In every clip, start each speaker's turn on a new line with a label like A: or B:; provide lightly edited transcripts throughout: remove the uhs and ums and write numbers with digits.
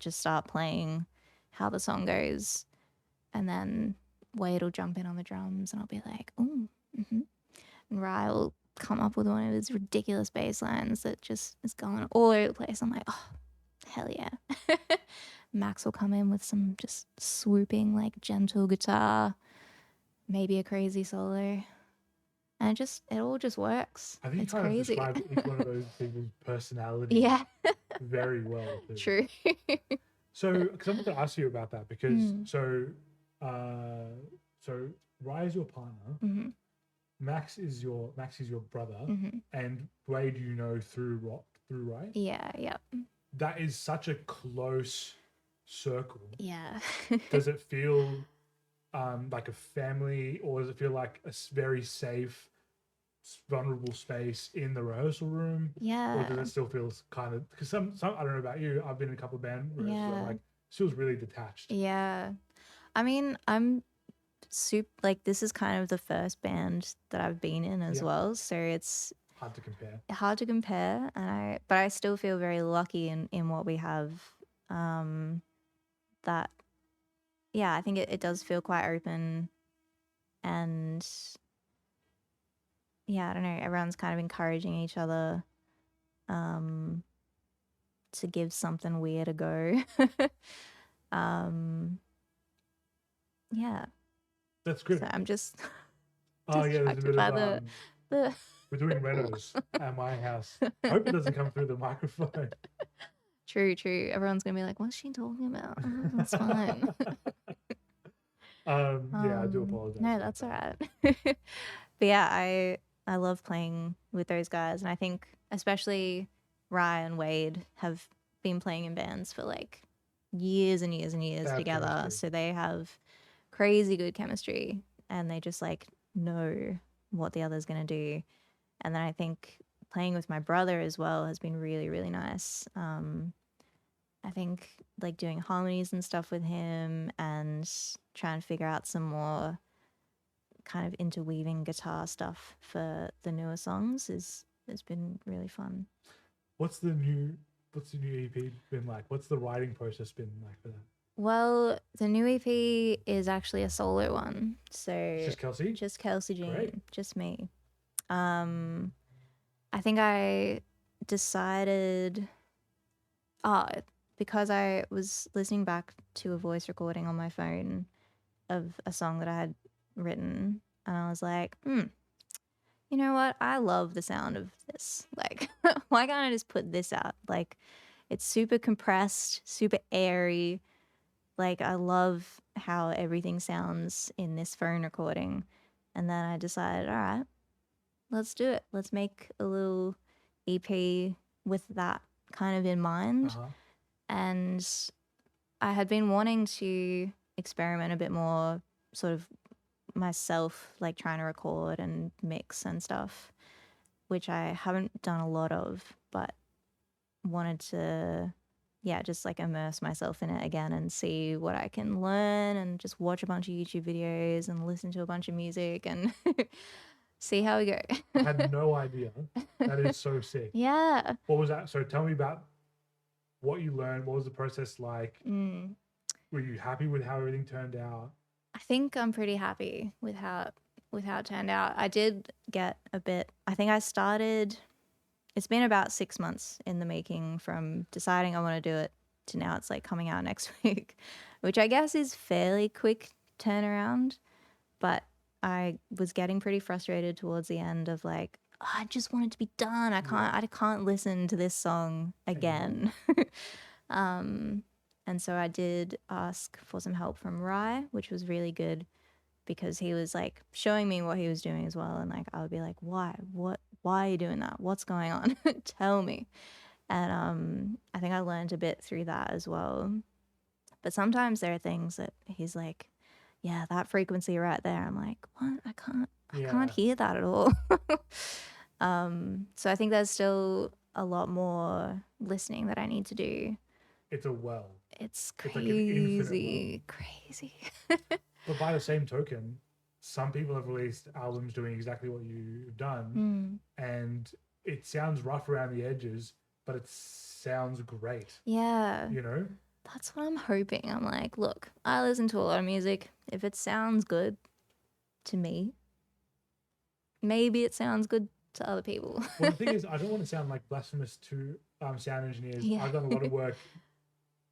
A: just start playing how the song goes, and then Wade will jump in on the drums, and I'll be like, "Ooh," and Rye will come up with one of his ridiculous bass lines that just is going all over the place. I'm like, "Oh, hell yeah!" Max will come in with some just swooping, like gentle guitar, maybe a crazy solo, and it all just works.
B: I think
A: It's
B: you kind of
A: crazy.
B: described each one of those people's personality
A: Yeah,
B: very well too.
A: true.
B: So, because I wanted to ask you about that because so Rye is your partner, Max is your brother, and Wade you know through Rye.
A: Yeah, yeah,
B: That is such a close circle.
A: yeah.
B: Does it feel like a family, or does it feel like a very safe, vulnerable space in the rehearsal room? Or does
A: Yeah,
B: it still feel kind of, because some I don't know about you, I've been in a couple of band rehearsals where
A: yeah,
B: like it feels really detached.
A: yeah. I mean, I'm like, this is kind of the first band that I've been in as
B: Yeah,
A: well, so it's
B: hard to compare.
A: hard to compare, but I still feel very lucky in what we have. That Yeah, I think it does feel quite open, and yeah, I don't know, everyone's kind of encouraging each other to give something weird a go. um yeah,
B: That's
A: so
B: good.
A: I'm just
B: Oh yeah, there's a
A: distracted
B: bit of
A: by the
B: we're doing renos at my house. I hope it doesn't come through the microphone.
A: true, everyone's gonna be like, what's she talking about? It's fine.
B: Yeah, I do apologize
A: No,
B: about
A: that's all
B: that.
A: right. But yeah, I love playing with those guys, and I think especially Rye and Wade have been playing in bands for like years and years and
B: They
A: years
B: have
A: together,
B: chemistry.
A: so they have crazy good chemistry, and they just like know what the other's gonna do. And then I think playing with my brother as well has been really, really nice. I think like doing harmonies and stuff with him and trying to figure out some more kind of interweaving guitar stuff for the newer songs has been really fun.
B: What's the new EP been like? What's the writing process been like for that?
A: Well, the new EP is actually a solo one,
B: It's
A: so
B: just Kelsey?
A: just Kelsey
B: Great.
A: Jean, just me. Um, I think I decided, oh, because I was listening back to a voice recording on my phone of a song that I had written, and I was like, you know what? I love the sound of this. Like, why can't I just put this out? Like, it's super compressed, super airy. Like, I love how everything sounds in this phone recording. And then I decided, all right, let's do it. Let's make a little EP with that kind of in mind.
B: Uh-huh.
A: And I had been wanting to experiment a bit more, sort of myself, like trying to record and mix and stuff, which I haven't done a lot of, but wanted to, yeah, just like immerse myself in it again and see what I can learn, and just watch a bunch of YouTube videos and listen to a bunch of music and see how we go.
B: I had no idea. That is so sick.
A: Yeah.
B: What was that? So tell me about what you learned. What was the process like? Were you happy with how everything turned out?
A: I think I'm pretty happy with how it turned out. I did get a bit. I think I started. It's been about 6 months in the making from deciding I want to do it to now it's like coming out next week, which I guess is fairly quick turnaround. But I was getting pretty frustrated towards the end of like, "Oh, I just want it to be done. I can't listen to this song again." And so I did ask for some help from Rye, which was really good because he was like showing me what he was doing as well. And like, I would be like, why are you doing that? What's going on? Tell me. And I think I learned a bit through that as well. But sometimes there are things that he's like, yeah, that frequency right there. I'm like, what? I can't
B: Yeah.
A: hear that at all. So I think there's still a lot more listening that I need to do.
B: It's a well.
A: It's
B: It's like an infinite well.
A: crazy.
B: But by the same token, some people have released albums doing exactly what you've done, and it sounds rough around the edges, but it sounds great.
A: Yeah.
B: You know?
A: That's what I'm hoping. I'm like, look, I listen to a lot of music. If it sounds good to me, maybe it sounds good to other people.
B: Well, the thing is, I don't want to sound like blasphemous to sound engineers.
A: Yeah.
B: I've done a lot of work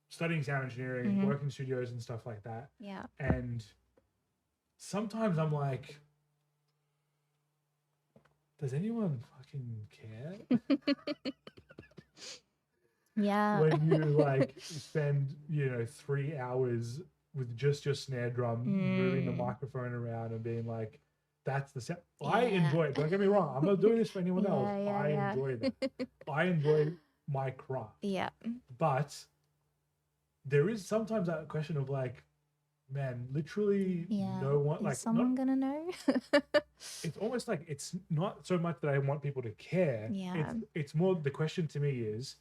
B: studying sound engineering,
A: Mhm.
B: working in studios and stuff like that.
A: Yeah.
B: And sometimes I'm like, does anyone fucking care?
A: Yeah.
B: When you like spend, 3 hours with just your snare drum, moving the microphone around and being like, that's the sound. I
A: Yeah.
B: enjoy it. Don't get me wrong. I'm not doing this for anyone else.
A: Yeah,
B: I
A: yeah.
B: enjoy that. I enjoy my craft.
A: Yeah.
B: But there is sometimes that question of like, man, literally
A: Yeah.
B: no one
A: Is
B: like
A: someone
B: not,
A: gonna know?
B: it's almost like it's not so much that I want people to care.
A: Yeah.
B: It's more the question to me is,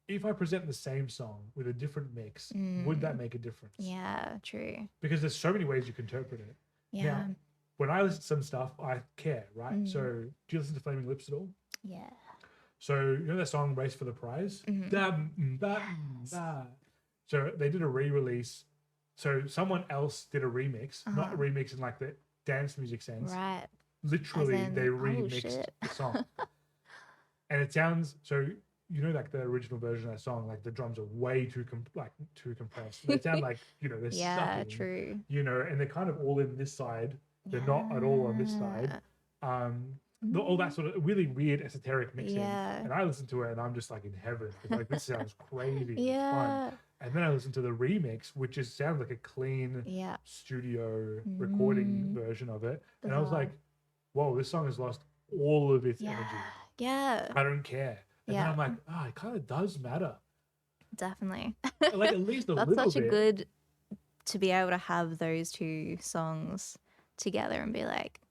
B: if I present the same song with a different mix, would that make a difference?
A: Yeah, true.
B: Because there's so many ways you can interpret it.
A: Yeah.
B: Now, when I listen to some stuff, I care, right? So, do you listen to Flaming Lips at all?
A: Yeah.
B: So, you know that song "Race for the Prize"? Da. So they did a re-release. So someone else did a remix, not a remix in like the dance music sense.
A: Right.
B: Literally,
A: in,
B: they
A: oh,
B: remixed
A: shit.
B: the song, and it sounds so. Like the original version of that song, like the drums are way too too compressed. They sound like they're
A: Yeah,
B: sucking.
A: true.
B: And they're kind of all in this side. They're not at all on this side. All that sort of really weird esoteric mixing.
A: Yeah.
B: And I listen to it and I'm just like in heaven. It's like this sounds crazy. It's
A: Yeah.
B: fun. And then I listen to the remix, which just sounds like a clean
A: Yeah.
B: studio recording version of it. And I was
A: Bizarre.
B: like, whoa, this song has lost all of its
A: Yeah.
B: energy.
A: Yeah.
B: I don't care. And then
A: Yeah.
B: I'm like, it kind of does matter.
A: Definitely.
B: Like at least a
A: That's
B: little
A: such
B: bit.
A: a good to be able to have those two songs together and be like,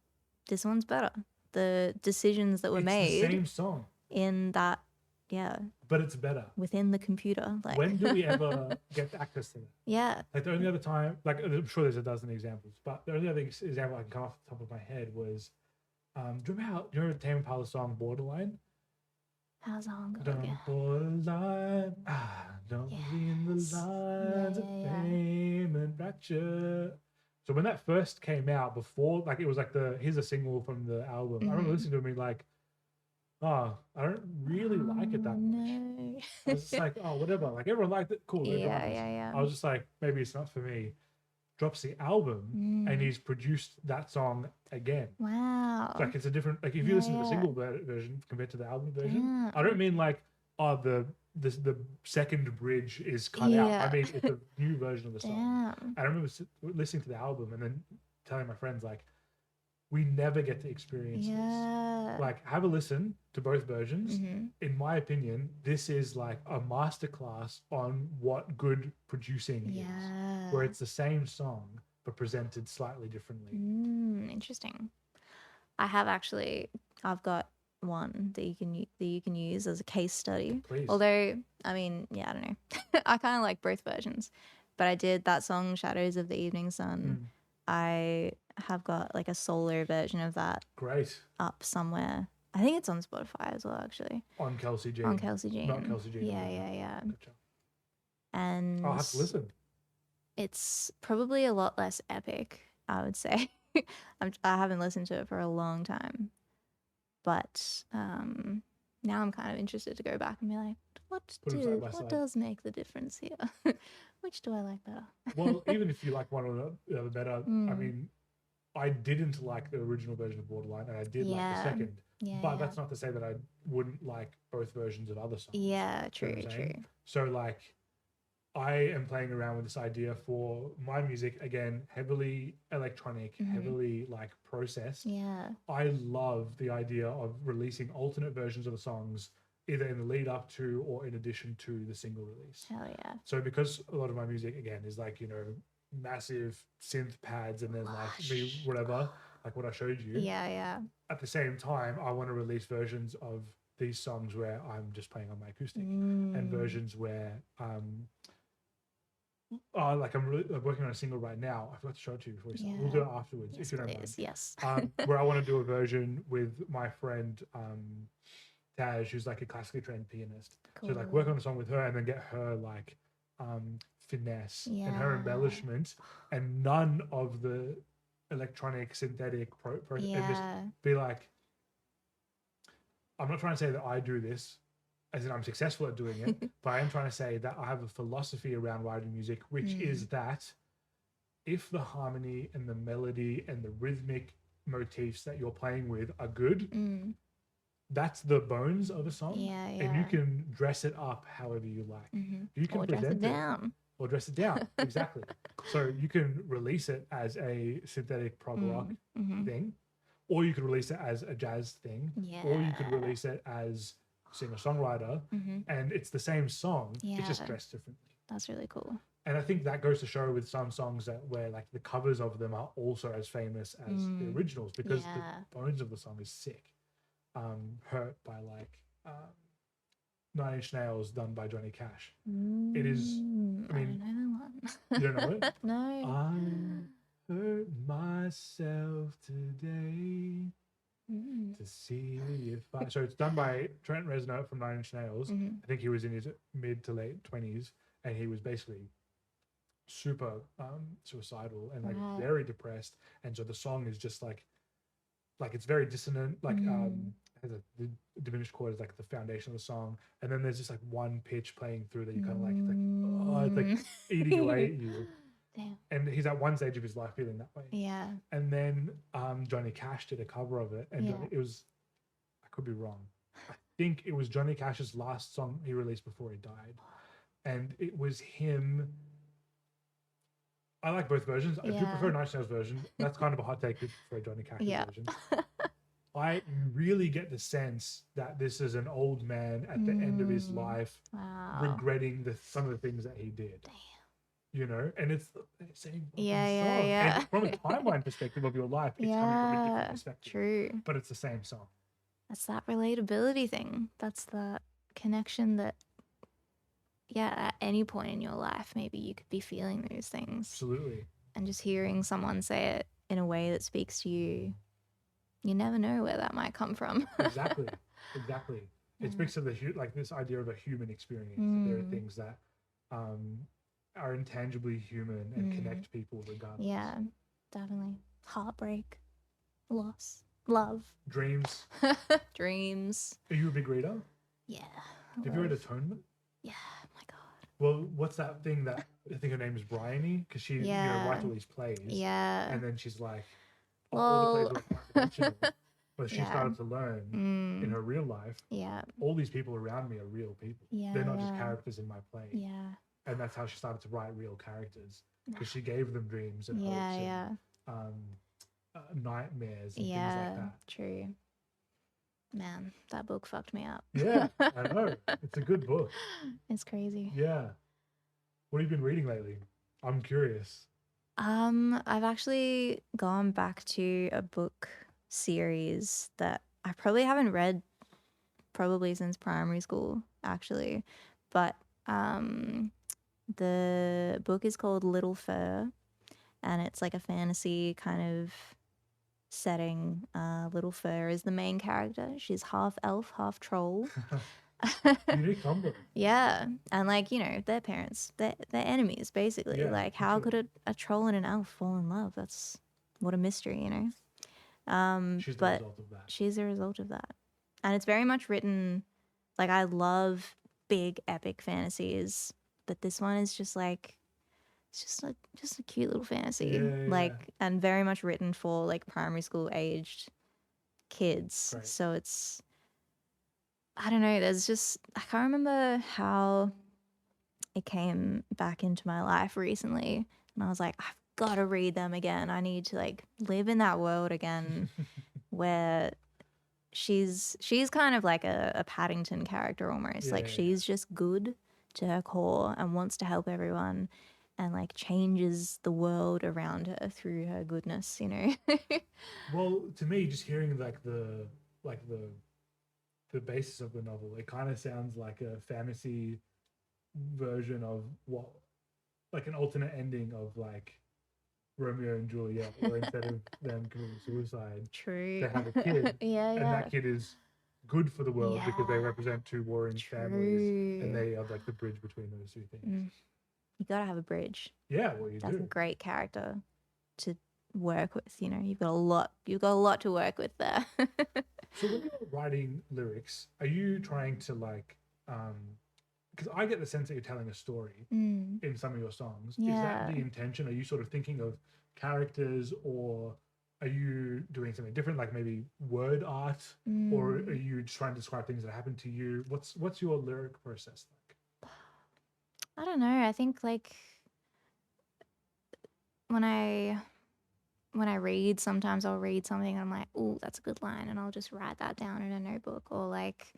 A: this one's better. The decisions that were
B: It's
A: made
B: the same song,
A: in that,
B: but it's better.
A: within the computer. Like,
B: When do we ever get access to that?
A: Yeah.
B: Like the only other time, like I'm sure there's a dozen examples, but the only other example I can come off the top of my head was, do you remember Tame Impala's song "Borderline"?
A: How's that one go
B: Don't
A: again?
B: borderline, don't be in the
A: Yes.
B: lines of
A: Yeah.
B: fame and fracture. So when that first came out, before like it was like here's a single from the album. I remember listening to it and being like, I don't really like it that much.
A: No.
B: I was just like, whatever. Like everyone liked it, cool. No dramas.
A: Yeah.
B: I was just like, maybe it's not for me. Drops the album and he's produced that song again.
A: Wow.
B: Like it's a different. Like if you listen to the single version compared to the album version, I don't mean like the second bridge is cut out. I mean it's a new version of the song.
A: Damn.
B: I remember listening to the album and then telling my friends like, we never get to experience this. Like have a listen to both versions. In my opinion, this is like a masterclass on what good producing is, where it's the same song but presented slightly differently.
A: Interesting. I've got one that you can use as a case study.
B: Please.
A: Although, I mean, I don't know. I kind of like both versions, but I did that song "Shadows of the Evening Sun." I have got like a solo version of that.
B: Great.
A: Up somewhere. I think it's on Spotify as well, actually.
B: On Kelsey Jean.
A: On Kelsey Jean.
B: Not Kelsey Jean.
A: Yeah.
B: Gotcha.
A: And
B: I'll have to listen.
A: It's probably a lot less epic, I would say. I haven't listened to it for a long time, but now I'm kind of interested to go back and be like, what does make the difference here? Which do I like better?
B: Well, even if you like one or the other better, I mean, I didn't like the original version of Borderline, and I did like the second. But that's not to say that I wouldn't like both versions of other songs.
A: Yeah, true.
B: So like, I am playing around with this idea for my music, again, heavily electronic, heavily like processed.
A: Yeah.
B: I love the idea of releasing alternate versions of the songs either in the lead up to or in addition to the single release.
A: Hell yeah.
B: So because a lot of my music, again, is like, massive synth pads and then like whatever, like what I showed you.
A: Yeah.
B: At the same time, I want to release versions of these songs where I'm just playing on my acoustic and versions where like I'm working on a single right now. I forgot to show it to you before we start. We'll do it afterwards if you don't mind.
A: Yes.
B: Where I want to do a version with my friend Taj, who's like a classically trained pianist. Cool. So like work on a song with her and then get her like finesse and her embellishment, and none of the electronic synthetic and just be like, I'm not trying to say that I do this as in I'm successful at doing it, but I am trying to say that I have a philosophy around writing music, which is that if the harmony and the melody and the rhythmic motifs that you're playing with are good, that's the bones of a song. And you can dress it up however you like. You can present it or dress it down. Exactly. So you can release it as a synthetic prog rock thing, or you could release it as a jazz thing, or you could release it as singer-songwriter, and it's the same song, it's just dressed differently.
A: That's really cool.
B: And I think that goes to show with some songs that where like the covers of them are also as famous as the originals, because the bones of the song is sick. Hurt by like 9 Inch Nails done by Johnny Cash. It is, I mean,
A: I don't know that one.
B: You don't know it?
A: No.
B: I hurt myself today to see if I. So it's done by Trent Reznor from 9 Inch Nails. I think he was in his mid to late 20s, and he was basically super suicidal and like very depressed. And so the song is just like it's very dissonant, like has the diminished chord is like the foundation of the song, and then there's just like one pitch playing through that you kind of like, it's like eating away at you.
A: Damn.
B: And he's at one stage of his life feeling that way.
A: Yeah.
B: And then Johnny Cash did a cover of it, and it was, I could be wrong, I think it was Johnny Cash's last song he released before he died, and it was him. I like both versions. I do prefer 9 Inch Nails version. That's kind of a hot take for a Johnny Cash version. I really get the sense that this is an old man at the end of his life, regretting some of the things that he did.
A: Damn.
B: You know, and it's the same song.
A: Yeah.
B: And from a timeline perspective of your life, it's coming from a different perspective.
A: True.
B: But it's the same song.
A: That's that relatability thing. That's that connection that, at any point in your life, maybe you could be feeling those things.
B: Absolutely.
A: And just hearing someone say it in a way that speaks to you, you never know where that might come from.
B: Exactly. It speaks to like this idea of a human experience. There are things that are intangibly human and connect people regardless.
A: Yeah, definitely. Heartbreak, loss, love,
B: dreams.
A: Dreams.
B: Are you a big reader?
A: Yeah.
B: Have you read Atonement?
A: Yeah, my God.
B: Well, what's that thing that I think her name is Bryony, because she writes all these plays.
A: Yeah.
B: And then she's like, all the plays were conventional, but she started to learn in her real life. Yeah. All these people around me are real people. Yeah. They're not just characters in my play. Yeah. And that's how she started to write real characters, because she gave them dreams and hopes and nightmares and things like that. True.
A: Man, that book fucked me up.
B: Yeah, I know. It's a good book.
A: It's crazy.
B: Yeah. What have you been reading lately? I'm curious.
A: I've actually gone back to a book series that I probably haven't read since primary school, actually. But the book is called Little Fur, and it's like a fantasy kind of setting. Little Fur is the main character. She's half elf, half troll.
B: Unique combo.
A: Yeah, and like, their parents, they're enemies basically.
B: Yeah,
A: like, how could a troll and an elf fall in love? That's what a mystery,
B: She's the result of that.
A: She's a result of that, and it's very much written. Like, I love big epic fantasies, but this one is just like, it's just a cute little fantasy, and very much written for like primary school aged kids. Right. So it's, I don't know, I can't remember how it came back into my life recently, and I was like, I've got to read them again. I need to like live in that world again where she's kind of like a Paddington character almost. She's just good to her core and wants to help everyone and like changes the world around her through her goodness,
B: Well, to me, just hearing like the basis of the novel, it kind of sounds like a fantasy version of what, like an alternate ending of like Romeo and Juliet, where instead of them committing suicide, they have a kid, and that kid is good for the world because they represent two warring families, and they are like the bridge between those two things.
A: you got to have a bridge.
B: Yeah, well, you
A: That's
B: do.
A: a great character to work with. You know, you've got a lot to work with there.
B: So when you're writing lyrics, are you trying to like, because I get the sense that you're telling a story in some of your songs. Is that the intention? Are you sort of thinking of characters, or are you doing something different, like maybe word art, or are you just trying to describe things that happen to you? What's your lyric process like?
A: I don't know. I think like when I read, sometimes I'll read something and I'm like, oh, that's a good line, and I'll just write that down in a notebook. Or like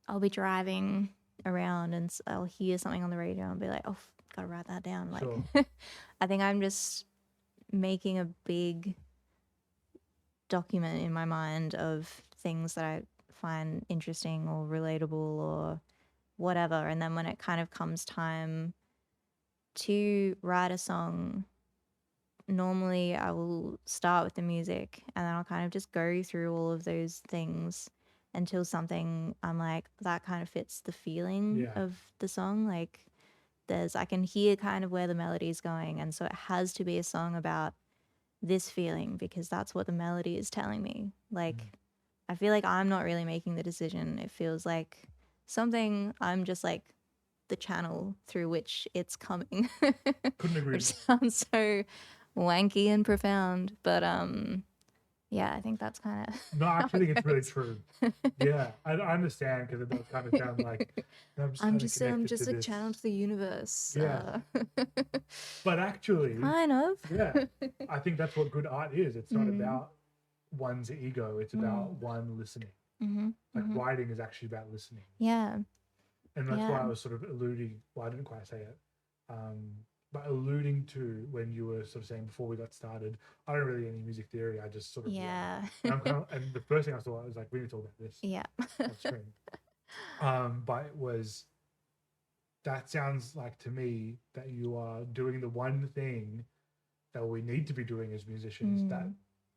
A: I'll be driving around and I'll hear something on the radio and be like, oh, gotta write that down. Like,
B: Sure.
A: I think I'm just making a big document in my mind of things that I find interesting or relatable or whatever. And then when it kind of comes time to write a song, normally I will start with the music and then I'll kind of just go through all of those things until something I'm like, that kind of fits the feeling of the song. Like I can hear kind of where the melody is going, and so it has to be a song about this feeling because that's what the melody is telling me. Like I feel like I'm not really making the decision. It feels like something I'm just like the channel through which it's coming.
B: Couldn't agree
A: Which sounds so wanky and profound, but yeah, I think that's kind of
B: no, I actually think it's really true. Yeah, I understand, because it does kind of sound like
A: I'm just a channel to the universe.
B: Yeah. But actually,
A: kind of.
B: Yeah, I think that's what good art is. It's not about one's ego. It's about one listening. Like writing is actually about listening.
A: Yeah.
B: And that's why I was sort of alluding. Well, I didn't quite say it. But alluding to when you were sort of saying before we got started, I don't really any music theory. I just sort of and the first thing I thought was like, we need to talk about this.
A: Yeah.
B: On screen. But it was, that sounds like to me that you are doing the one thing that we need to be doing as musicians. That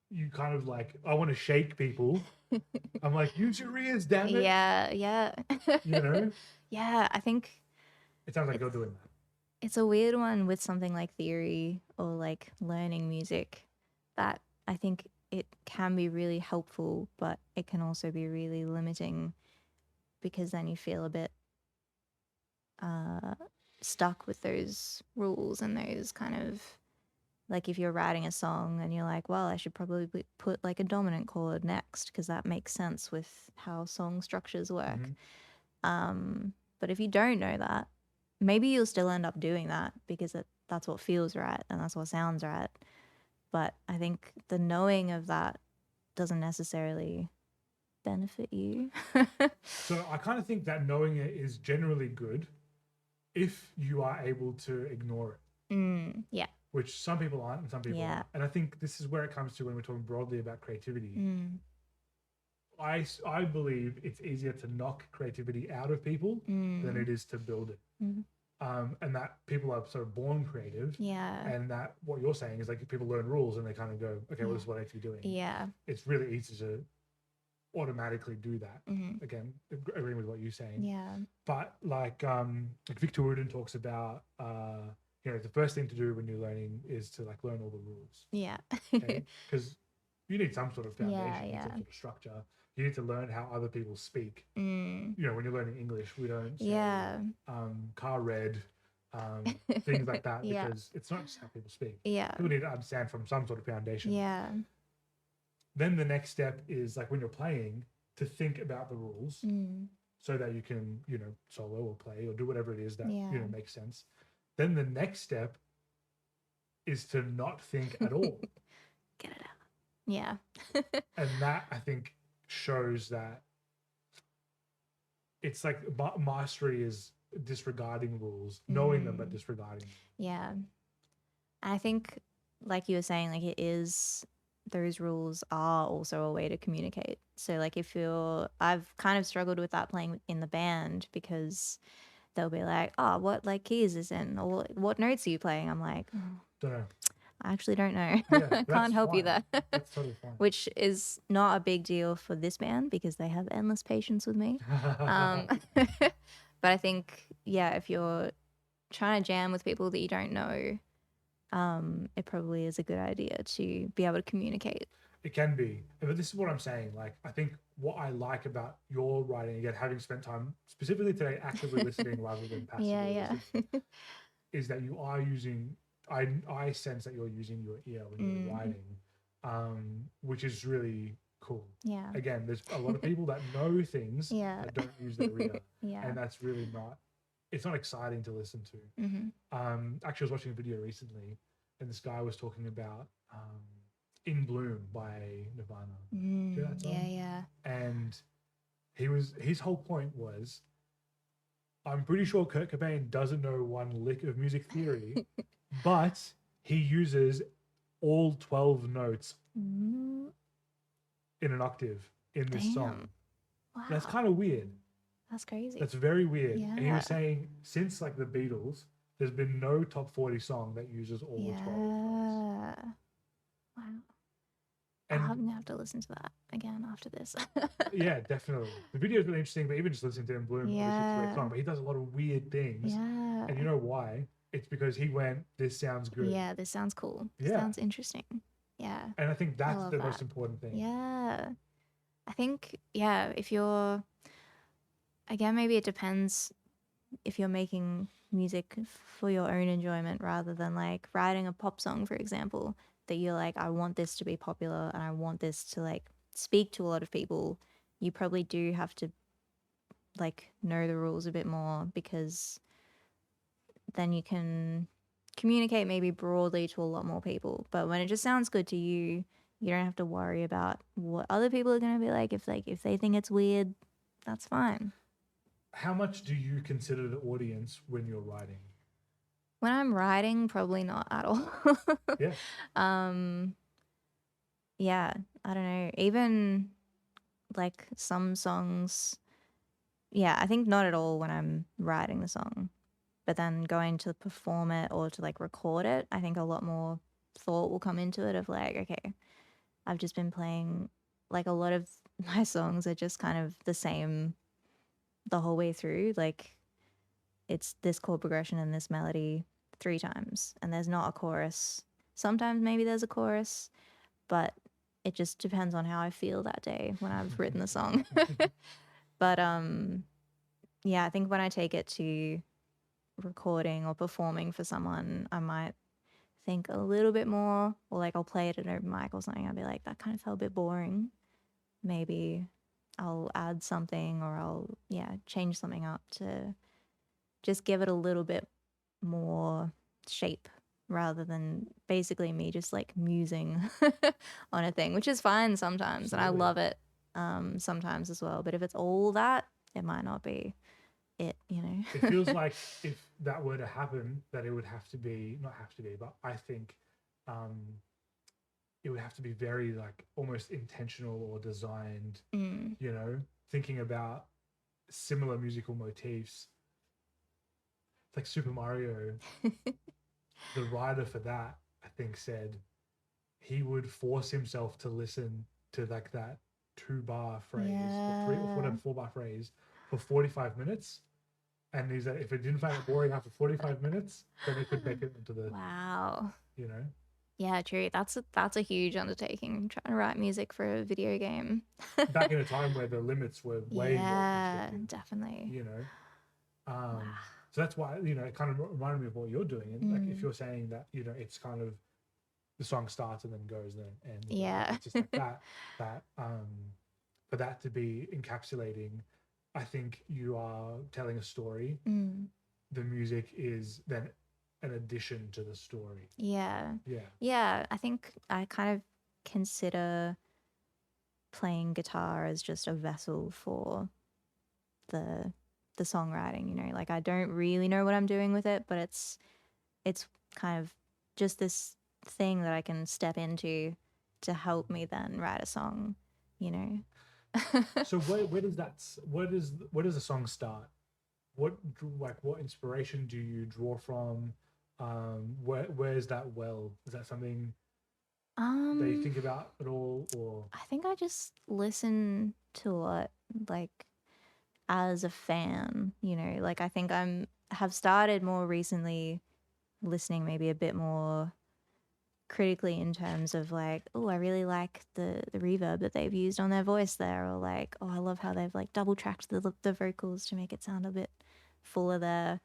B: you kind of like, I want to shake people. I'm like, use your ears, damn it.
A: Yeah.
B: You know?
A: Yeah, I think
B: it sounds like you're doing that.
A: It's a weird one with something like theory or like learning music, that I think it can be really helpful, but it can also be really limiting because then you feel a bit stuck with those rules and those kind of, like if you're writing a song and you're like, well, I should probably put like a dominant chord next because that makes sense with how song structures work. But if you don't know that, maybe you'll still end up doing that because that's what feels right and that's what sounds right. But I think the knowing of that doesn't necessarily benefit you.
B: So I kind of think that knowing it is generally good if you are able to ignore it.
A: Yeah.
B: Which some people aren't and some people aren't. And I think this is where it comes to when we're talking broadly about creativity. I believe it's easier to knock creativity out of people than it is to build it. And that people are sort of born creative.
A: Yeah.
B: And that what you're saying is like people learn rules and they kind of go, okay, well, this is what I need to be doing.
A: Yeah.
B: It's really easy to automatically do that. Again, agreeing with what you're saying.
A: Yeah.
B: But like Victor Wooden talks about, you know, the first thing to do when you're learning is to like learn all the rules.
A: Yeah.
B: Because you need some sort of foundation,
A: yeah.
B: some sort of structure. You need to learn how other people speak. You know, when you're learning English, we don't say car red, things like that, because it's not just how people speak.
A: Yeah.
B: People need to understand from some sort of foundation.
A: Yeah.
B: Then the next step is like when you're playing to think about the rules so that you can, you know, solo or play or do whatever it is that, you know, makes sense. Then the next step is to not think at all.
A: Get it out. Yeah.
B: And that, I think, shows that it's like mastery is disregarding rules, knowing them, but disregarding them.
A: Yeah. I think, like you were saying, like those rules are also a way to communicate. So like I've kind of struggled with that playing in the band because they'll be like, oh, what like key is this in? Or what notes are you playing? I'm like,
B: don't know.
A: I actually don't know. I can't help you there.
B: That's totally fine.
A: Which is not a big deal for this band because they have endless patience with me. But I think, if you're trying to jam with people that you don't know, it probably is a good idea to be able to communicate.
B: It can be, but this is what I'm saying. Like, I think what I like about your writing, again, having spent time specifically today actively listening rather than passively listening, is that you are using. I sense that you're using your ear when you're writing, which is really cool.
A: Yeah.
B: Again, there's a lot of people that know things that don't use their ear, and that's really not. It's not exciting to listen to. Actually, I was watching a video recently, and this guy was talking about "In Bloom" by Nirvana. Do you know that song?
A: Yeah.
B: And his whole point was, I'm pretty sure Kurt Cobain doesn't know one lick of music theory, but he uses all 12 notes in an octave in this song.
A: Wow.
B: That's kind of weird.
A: That's crazy.
B: That's very weird.
A: Yeah.
B: And he was saying, since like the Beatles, there's been no top 40 song that uses all the 12 notes.
A: Wow.
B: And
A: I'm gonna have to listen to that again after this.
B: Yeah, definitely. The video is really interesting, but even just listening to him Bloom, obviously it's a great song, but he does a lot of weird things.
A: Yeah.
B: And you know why? It's because he went, this sounds good.
A: Yeah, this sounds cool.
B: Yeah.
A: Sounds interesting. Yeah.
B: And I think that's the most important thing.
A: Yeah. I think, if you're, again, maybe it depends if you're making music for your own enjoyment rather than like writing a pop song, for example, that you're like, I want this to be popular and I want this to like speak to a lot of people. You probably do have to like know the rules a bit more, because then you can communicate maybe broadly to a lot more people. But when it just sounds good to you, you don't have to worry about what other people are going to be like. If they think it's weird, that's fine.
B: How much do you consider the audience when you're writing?
A: When I'm writing, probably not at all.
B: Yeah.
A: Yeah, I don't know. Even like some songs, I think not at all when I'm writing the song. But then going to perform it or to like record it, I think a lot more thought will come into it of like, okay, I've just been playing, like a lot of my songs are just kind of the same the whole way through. Like it's this chord progression and this melody 3 times and there's not a chorus. Sometimes maybe there's a chorus, but it just depends on how I feel that day when I've written the song. But I think when I take it to recording or performing for someone, I might think a little bit more, or like I'll play it at an open mic or something. I'll be like, that kind of felt a bit boring. Maybe I'll add something, or I'll change something up to just give it a little bit more shape, rather than basically me just like musing on a thing, which is fine sometimes. Absolutely. And I love it sometimes as well. But if it's all that, it might not be it, you know.
B: It feels like if that were to happen, that it would have to be, not have to be, but I think it would have to be very like almost intentional or designed, you know, thinking about similar musical motifs. It's like Super Mario. The writer for that, I think, said he would force himself to listen to like that 2-bar phrase or 3 or whatever 4-bar phrase for 45 minutes. And he's like, if it didn't find it boring after 45 minutes, then it could make it into the you know.
A: Yeah, true. That's a huge undertaking, trying to write music for a video game.
B: Back in a time where the limits were way more restricted,
A: definitely.
B: You know. So that's why, you know, it kind of reminded me of what you're doing. And like if you're saying that, you know, it's kind of the song starts and then goes then and it's just like that for that to be encapsulating, I think you are telling a story. The music is then an addition to the story.
A: Yeah. I think I kind of consider playing guitar as just a vessel for the songwriting, you know. Like I don't really know what I'm doing with it, but it's kind of just this thing that I can step into to help me then write a song, you know.
B: So where does the song start? What inspiration do you draw from? Where's that well? Is that something that you think about at all? Or
A: I think I just listen to a lot, like as a fan, you know. Like I think I'm have started more recently listening maybe a bit more critically in terms of like, oh, I really like the reverb that they've used on their voice there, or like, oh, I love how they've like double tracked the vocals to make it sound a bit fuller there.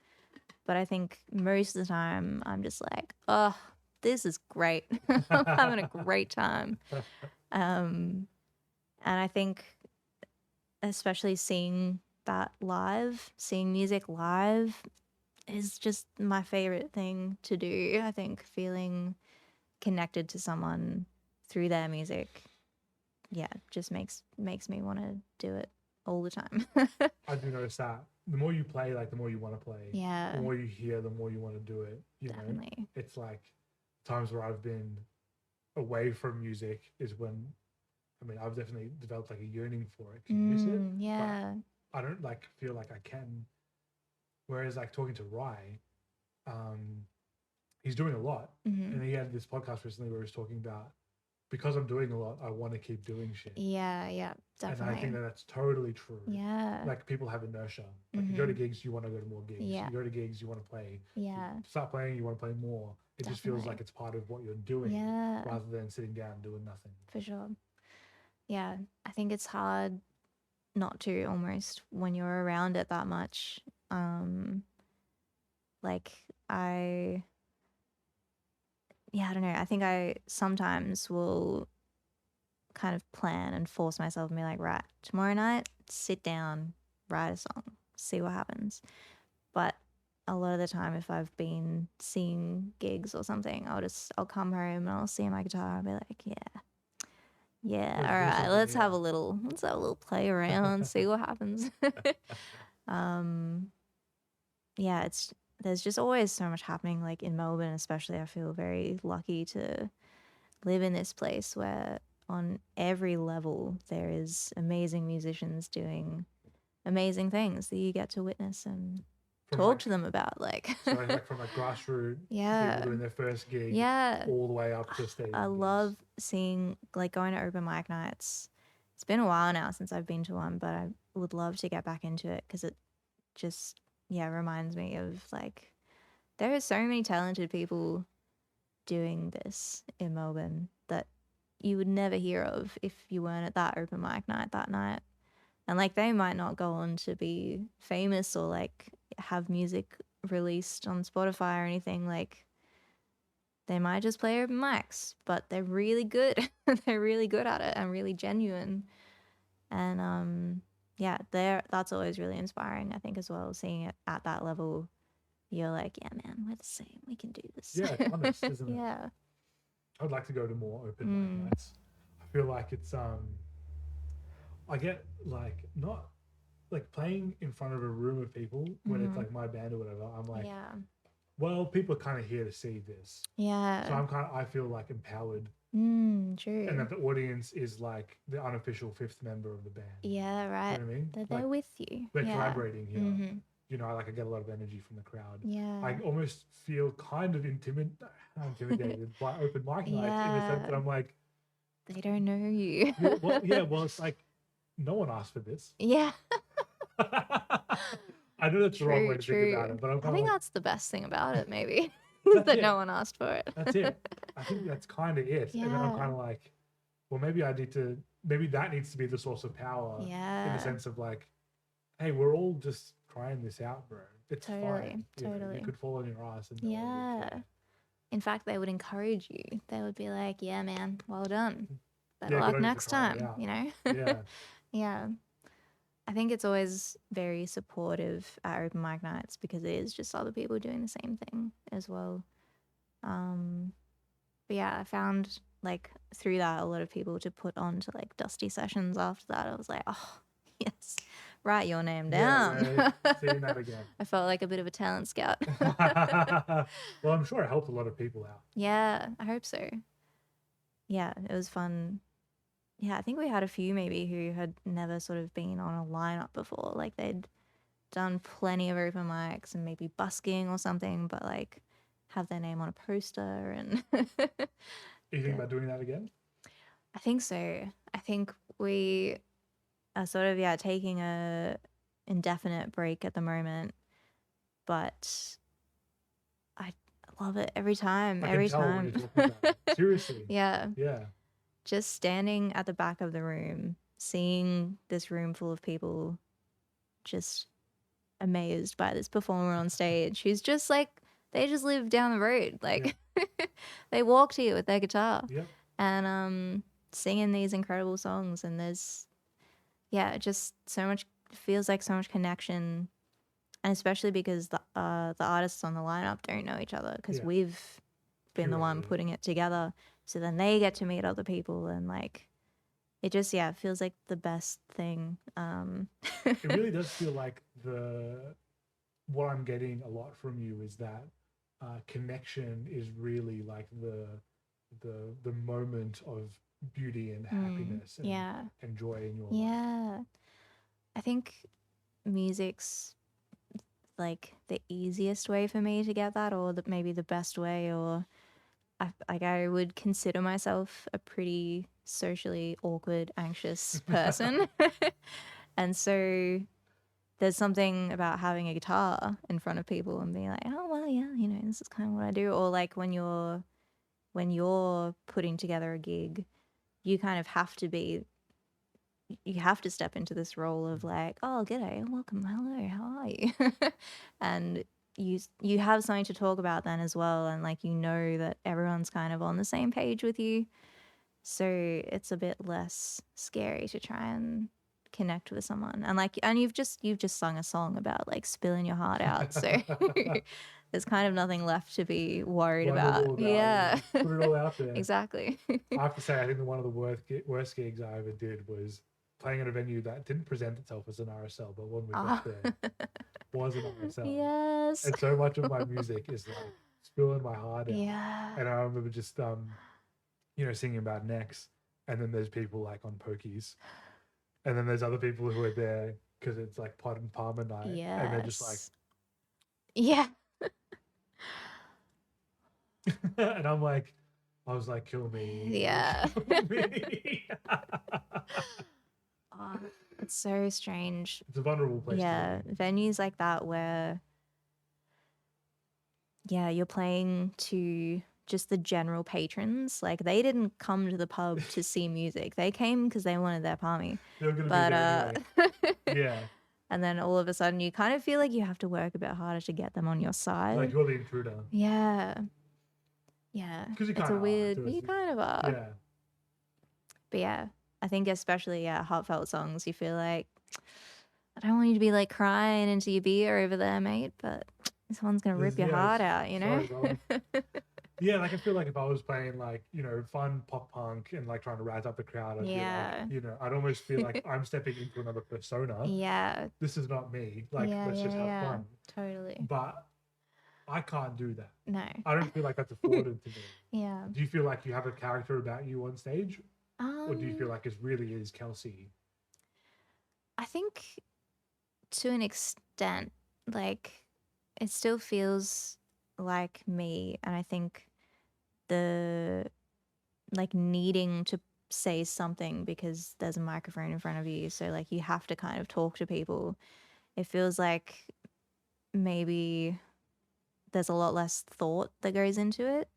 A: But I think most of the time I'm just like, oh, this is great. I'm having a great time. And I think especially seeing that live, seeing music live is just my favorite thing to do. I think feeling connected to someone through their music, yeah, just makes me want to do it all the time.
B: I do notice that the more you play, like the more you want to play.
A: Yeah.
B: The more you hear, the more you want to do it. You
A: Definitely.
B: know, it's like times where I've been away from music is when, I mean, I've definitely developed like a yearning for it to use it.
A: Yeah.
B: But I don't like feel like I can. Whereas like talking to Rye, he's doing a lot, and he had this podcast recently where he was talking about, because I'm doing a lot, I want to keep doing shit.
A: Yeah, definitely.
B: And I think that that's totally true.
A: Yeah.
B: Like people have inertia. Like you go to gigs, you want to go to more gigs.
A: Yeah.
B: You go to gigs, you want to play.
A: Yeah.
B: You start playing, you want to play more. It just feels like it's part of what you're doing, rather than sitting down and doing nothing.
A: For sure. Yeah, I think it's hard not to almost when you're around it that much. Like I don't know. I think I sometimes will kind of plan and force myself and be like, right, tomorrow night, sit down, write a song, see what happens. But a lot of the time, if I've been seeing gigs or something, I'll come home and I'll see my guitar and be like, yeah, all right, let's have a little play around, see what happens. Yeah, there's just always so much happening, like in Melbourne especially. I feel very lucky to live in this place where on every level there is amazing musicians doing amazing things that you get to witness and talk to them about. Like,
B: so like from like grassroots people doing their first gig, all the way up to stadium.
A: I love seeing, like, going to open mic nights. It's been a while now since I've been to one, but I would love to get back into it because it just reminds me of like there are so many talented people doing this in Melbourne that you would never hear of if you weren't at that open mic night that night. And like they might not go on to be famous or like have music released on Spotify or anything. Like they might just play open mics, but they're really good. They're really good at it and really genuine. And that's always really inspiring, I think, as well. Seeing it at that level, you're like, yeah, man, we're the same. We can do this.
B: Yeah, it's honest, isn't it?
A: Yeah.
B: I'd like to go to more open mic nights. I feel like it's I get like not like playing in front of a room of people when it's like my band or whatever. I'm like, well, people are kind of here to see this.
A: Yeah.
B: So I feel like empowered.
A: True.
B: And that the audience is like the unofficial fifth member of the band.
A: Yeah, right.
B: You know what I mean?
A: They're
B: like,
A: with you.
B: They're collaborating here. You know, like I get a lot of energy from the crowd.
A: Yeah.
B: I almost feel kind of intimidated by open mic nights in the sense that I'm like,
A: they don't know you.
B: Well, it's like no one asked for this.
A: Yeah.
B: I know that's the wrong way to think about it, but
A: I think that's the best thing about it, maybe. that no one asked for it.
B: That's it. I think that's kind of it. Yeah. And then I'm kind of like, well, maybe that needs to be the source of power.
A: Yeah.
B: In the sense of like, hey, we're all just trying this out, bro. It's fine.
A: Totally.
B: You could fall on your ass and
A: in fact, they would encourage you. They would be like, yeah, man, well done. Better luck next time, you know?
B: Yeah.
A: Yeah. I think it's always very supportive at open mic nights because it is just other people doing the same thing as well. But yeah, I found like through that a lot of people to put on to like Dusty sessions after that. I was like, oh, yes, write your name down.
B: Yeah, seeing that again.
A: I felt like a bit of a talent scout.
B: Well, I'm sure it helped a lot of people out.
A: Yeah, I hope so. Yeah, it was fun. Yeah, I think we had a few maybe who had never sort of been on a lineup before. Like they'd done plenty of open mics and maybe busking or something, but like have their name on a poster and.
B: You think about doing that again?
A: I think so. I think we are sort of taking a indefinite break at the moment. but I love it every time.
B: I
A: Every
B: can tell when
A: time.
B: you're talking about it. Seriously.
A: Yeah.
B: Yeah.
A: Just standing at the back of the room, seeing this room full of people, just amazed by this performer on stage who's just like, they just live down the road. Like, they walked here with their guitar and singing these incredible songs. And there's, just so much, feels like so much connection. And especially because the artists on the lineup don't know each other, because we've been the one putting it together. So then they get to meet other people, and like, it just feels like the best thing.
B: It really does feel like what I'm getting a lot from you is that connection is really like the moment of beauty and happiness and joy in your life.
A: I think music's like the easiest way for me to get that, or maybe the best way, or I would consider myself a pretty socially awkward, anxious person. And so there's something about having a guitar in front of people and being like, oh, well, yeah, this is kind of what I do. Or like when you're putting together a gig, you kind of have to step into this role of like, oh, g'day, welcome, hello, how are you? And you have something to talk about then as well, and like that everyone's kind of on the same page with you, so it's a bit less scary to try and connect with someone. And like, and you've just sung a song about like spilling your heart out, so there's kind of nothing left to be worried about. Yeah,
B: put it all out there.
A: Exactly.
B: I have to say, I think one of the worst gigs I ever did was playing at a venue that didn't present itself as an RSL, but when we got there, was an RSL.
A: Yes.
B: And so much of my music is like spilling my heart out.
A: Yeah.
B: And I remember just singing about necks, and then there's people like on pokies, and then there's other people who are there because it's like pot and palmer night, and they're just like, and I'm like, I was like, kill me.
A: Yeah.
B: Kill me.
A: Oh, it's so strange.
B: It's a vulnerable place.
A: Yeah, venues like that where, you're playing to just the general patrons. Like, they didn't come to the pub to see music. They came because they wanted their palmy.
B: They were gonna be there anyway. Yeah.
A: And then all of a sudden, you kind of feel like you have to work a bit harder to get them on your side.
B: Like, you're the intruder.
A: Yeah. Yeah.
B: Because you
A: kind of are.
B: Yeah.
A: But yeah, I think especially heartfelt songs, you feel like, I don't want you to be like crying into your beer over there, mate, but someone's gonna rip your heart out,
B: Sorry, yeah, like I feel like if I was playing like, fun pop punk and like trying to razz up the crowd, I'd be like, I'd almost feel like I'm stepping into another persona.
A: Yeah.
B: This is not me. Like, let's just have fun.
A: Totally.
B: But I can't do that.
A: No.
B: I don't feel like that's afforded to me.
A: Yeah.
B: Do you feel like you have a character about you on stage? Or do you feel like it really is Kelsey?
A: I think to an extent, like, it still feels like me. And I think the, like, needing to say something because there's a microphone in front of you, so like you have to kind of talk to people. It feels like maybe there's a lot less thought that goes into it,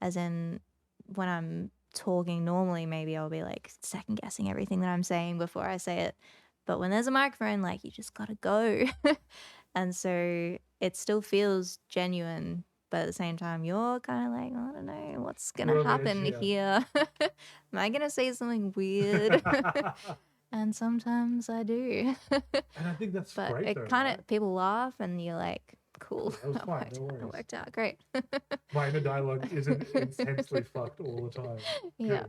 A: as in when I'm talking normally, maybe I'll be like second guessing everything that I'm saying before I say it, but when there's a microphone, like, you just gotta go. And so it still feels genuine, but at the same time you're kind of like, I don't know what's gonna happen here. Am I gonna say something weird? And sometimes I do.
B: And I think that's
A: but
B: great,
A: it kind of, people laugh and you're like, cool.
B: That was fine. No worries.
A: That worked out great.
B: My inner dialogue isn't intensely fucked all the time.
A: Yeah.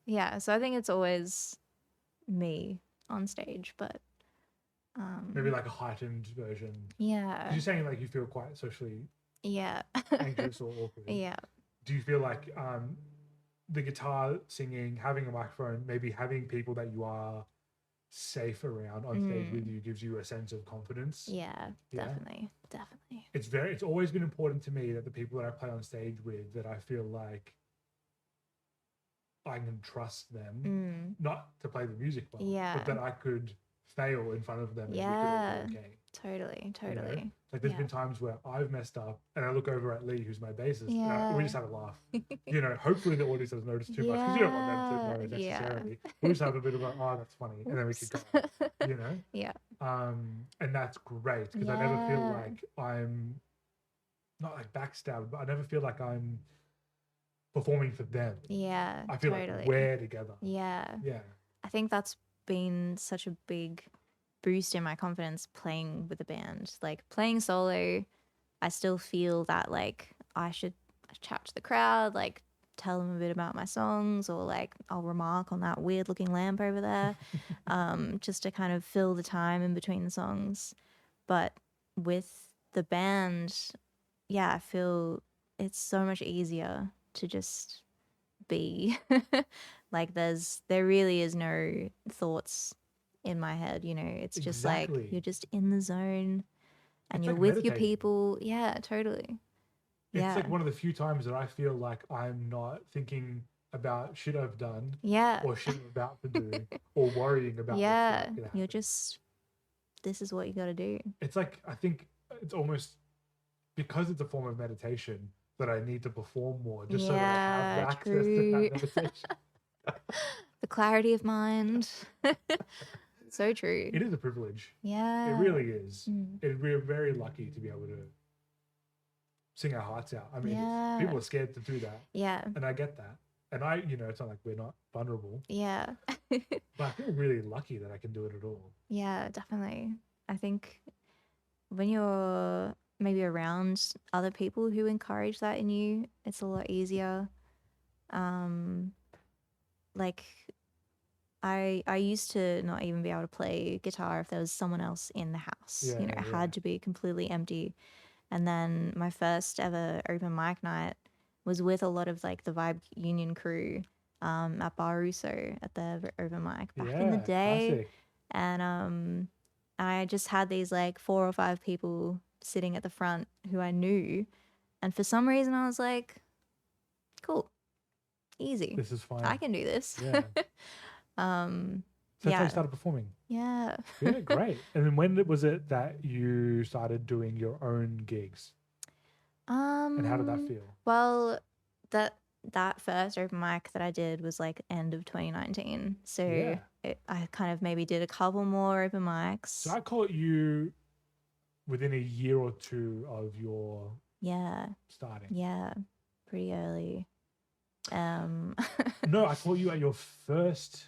A: Yeah, so I think it's always me on stage, but
B: maybe like a heightened version.
A: Yeah.
B: 'Cause you're saying like you feel quite socially anxious or awkward.
A: Yeah.
B: Do you feel like the guitar singing, having a microphone, maybe having people that you are safe around on stage with you gives you a sense of confidence?
A: Yeah, definitely.
B: It's always been important to me that the people that I play on stage with, that I feel like I can trust them, not to play the music well, but that I could fail in front of them and we could all be okay.
A: Totally.
B: You know,
A: Totally.
B: like there's
A: Yeah.
B: been times where I've messed up and I look over at Lee, who's my bassist, and we
A: Yeah.
B: just have a laugh. You know, hopefully the audience doesn't notice too much because you don't want them to
A: Yeah.
B: know
A: Yeah.
B: necessarily. We just have a bit of a, oh, that's funny, and then we keep
A: Oops.
B: going. You know,
A: Yeah.
B: and that's great because I never feel
A: Yeah.
B: like I'm not like backstabbed, but I never feel like I'm performing for them.
A: Yeah.
B: I feel like
A: Totally.
B: we're together.
A: Yeah.
B: Yeah.
A: I think that's been such a big boost in my confidence playing with a band. Like playing solo, I still feel that like I should chat to the crowd, like tell them a bit about my songs, or like I'll remark on that weird looking lamp over there, just to kind of fill the time in between the songs. But with the band, yeah, I feel it's so much easier to just be. Like there really is no thoughts in my head, you know. It's just like
B: Exactly.
A: you're just in the zone and
B: It's
A: you're
B: like
A: with your
B: meditating.
A: people. Yeah, totally.
B: It's
A: Yeah.
B: like one of the few times that I feel like I'm not thinking about shit I've done
A: Yeah.
B: or shit I'm about to do or worrying about what's
A: Yeah.
B: like gonna
A: You're
B: happen.
A: just this is what you got to do.
B: It's like I think it's almost because it's a form of meditation that I need to perform more just so that I have
A: Yeah,
B: the access to
A: true.
B: that meditation.
A: The clarity of mind. So true.
B: It is a privilege.
A: Yeah.
B: It really is.
A: Mm.
B: We're very lucky to be able to sing our hearts out. I mean,
A: Yeah.
B: people are scared to do that,
A: Yeah.
B: and I get that. And I, you know, it's not like we're not vulnerable,
A: Yeah.
B: but I feel really lucky that I can do it at all.
A: Yeah, definitely. I think when you're maybe around other people who encourage that in you, it's a lot easier. Um, like I used to not even be able to play guitar if there was someone else in the house.
B: Yeah,
A: You know, it
B: yeah.
A: had to be completely empty. And then my first ever open mic night was with a lot of like the Vibe Union crew at Bar Russo at the open mic back in the
B: Yeah,
A: day.
B: classic.
A: And I just had these like 4 or 5 people sitting at the front who I knew. And for some reason I was like, cool, easy.
B: This is fine.
A: I can do this.
B: Yeah. So that's how
A: Yeah.
B: you started performing.
A: Yeah.
B: Yeah, great. And then when was it that you started doing your own gigs? And how did that feel?
A: Well, that first open mic that I did was like end of 2019. So
B: Yeah.
A: I kind of maybe did a couple more open mics.
B: So I caught you within a year or two of your
A: Yeah.
B: starting.
A: Yeah. Pretty early.
B: No, I caught you at your first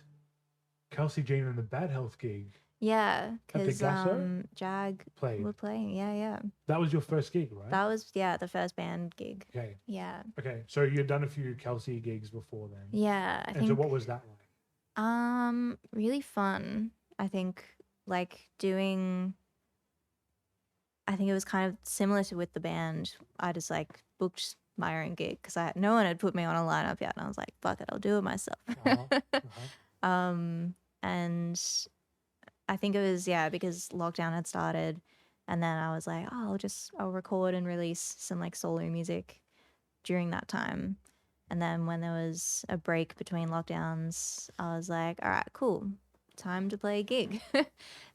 B: Kelsey Jean and the Bad Health gig.
A: Yeah,
B: At the
A: because
B: Gasso
A: Jag
B: played.
A: were playing. Yeah, yeah.
B: That was your first gig, right?
A: That was the first band gig.
B: Okay.
A: Yeah.
B: Okay. So you'd done a few Kelsey gigs before then.
A: Yeah, I
B: And
A: think.
B: so what was that like?
A: Really fun. I think like doing. I think it was kind of similar to with the band. I just like booked my own gig because no one had put me on a lineup yet, and I was like, "Fuck it, I'll do it myself." And I think it was because lockdown had started, and then I was like, "Oh, I'll record and release some like solo music during that time." And then when there was a break between lockdowns, I was like, "All right, cool. Time to play a gig."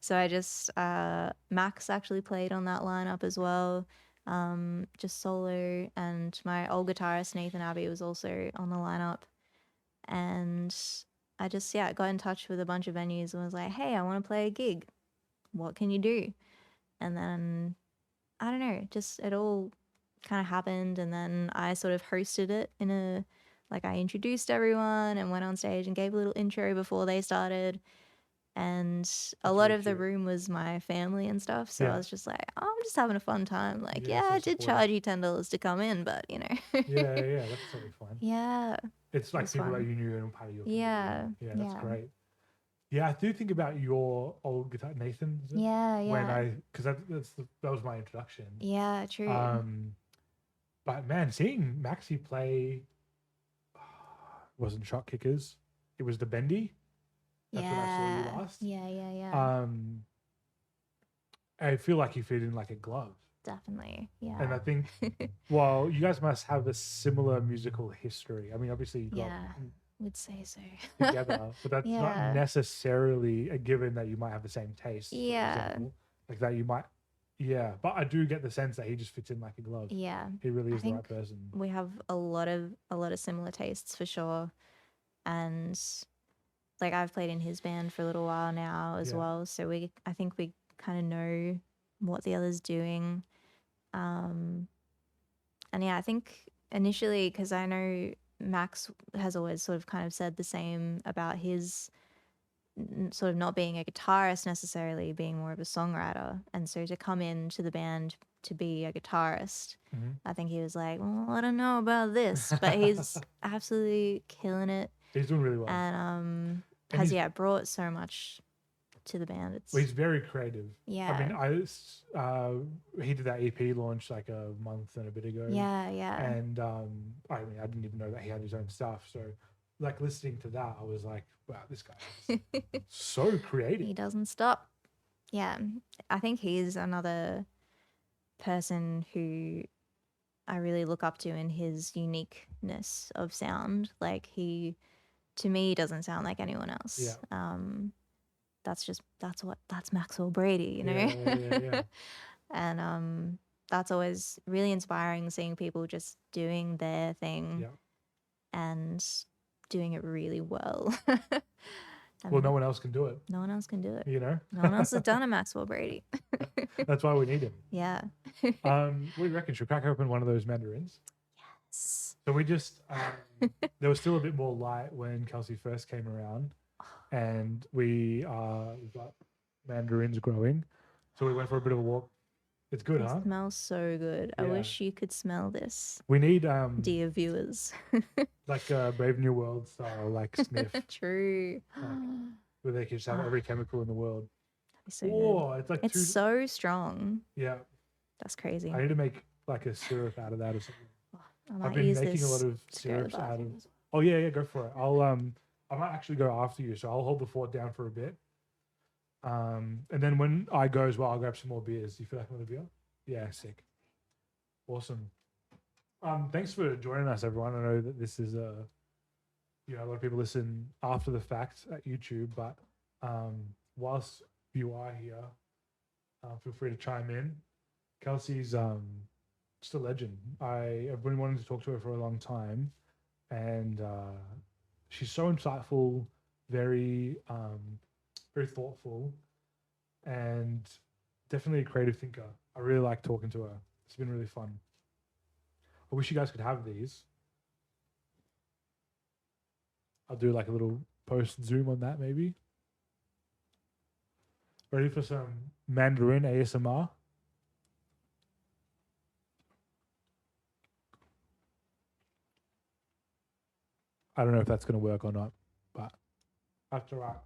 A: So I just Max actually played on that lineup as well, just solo, and my old guitarist Nathan Abbey was also on the lineup. And I just got in touch with a bunch of venues and was like, "Hey, I want to play a gig. What can you do?" And then I don't know, just it all kind of happened, and then I sort of hosted it in a I introduced everyone and went on stage and gave a little intro before they started. And a lot of the room was my family and stuff. So I was just like, oh, I'm just having a fun time. Like,
B: Yeah, so
A: I did charge you $10 to come in, but you know.
B: Yeah, that's totally fine.
A: Yeah.
B: It's like
A: was
B: people
A: fun.
B: that you knew and part of your
A: Yeah.
B: community. Yeah, that's great. Yeah, I do think about your old guitar, Nathan.
A: Yeah, yeah.
B: Because that was my introduction.
A: Yeah, true.
B: But man, seeing Maxi play wasn't Shot Kickers. It was the Bendy. That's what I saw you last.
A: Yeah.
B: I feel like you fit in like a glove.
A: Definitely. Yeah.
B: And I think, well, you guys must have a similar musical history. I mean, obviously you got
A: would say so.
B: together, but that's not necessarily a given that you might have the same taste.
A: Yeah.
B: For example. Like that you might Yeah, but I do get the sense that he just fits in like a glove.
A: Yeah.
B: He really
A: I
B: is the right
A: think
B: person.
A: we have a lot of similar tastes for sure. And like I've played in his band for a little while now as well. So I think we kind of know what the other's doing. And yeah, I think initially, because I know Max has always sort of kind of said the same about his sort of not being a guitarist necessarily, being more of a songwriter. And so to come into the band to be a guitarist, I think he was like, well, I don't know about this, but he's absolutely killing it.
B: He's doing really well.
A: And has brought so much to the band.
B: He's very creative.
A: Yeah.
B: I mean, he did that EP launch like a month and a bit ago.
A: Yeah, yeah.
B: And I mean, I didn't even know that he had his own stuff. So, like listening to that, I was like, wow, this guy is so creative.
A: He doesn't stop. Yeah, I think he's another person who I really look up to in his uniqueness of sound. Like he, to me, doesn't sound like anyone else.
B: Yeah.
A: That's Maxwell Brady, you know?
B: Yeah.
A: And that's always really inspiring, seeing people just doing their thing and doing it really well.
B: Well, no one else can do it.
A: No one else can do it.
B: You know?
A: No one else has done a Maxwell Brady.
B: That's why we need him.
A: Yeah.
B: What do you reckon? Should we crack open one of those mandarins?
A: Yes.
B: So we just, there was still a bit more light when Kelsey first came around, and we've got mandarins growing. So we went for a bit of a walk. It's good,
A: It smells so good. Yeah. I wish you could smell this.
B: We need,
A: dear viewers,
B: like a Brave New World style, like sniff.
A: True.
B: Where they can just have every chemical in the world.
A: So good.
B: It's like
A: so strong.
B: Yeah.
A: That's crazy.
B: I need to make like a syrup out of that or something. I've been making a lot of syrups out of. Oh yeah, go for it. I might actually go after you, so I'll hold the fort down for a bit. And then when I go as well, I'll grab some more beers. Do you feel like another beer? Yeah, sick. Awesome. Thanks for joining us, everyone. I know that this is a lot of people listen after the fact at YouTube, but whilst you are here, feel free to chime in. Kelsey's just a legend. I've been wanting to talk to her for a long time, and she's so insightful, very thoughtful, and definitely a creative thinker. I really like talking to her. It's been really fun. I wish you guys could have these. I'll do like a little post Zoom on that maybe. Ready for some Mandarin ASMR? I don't know if that's going to work or not, but that's all right.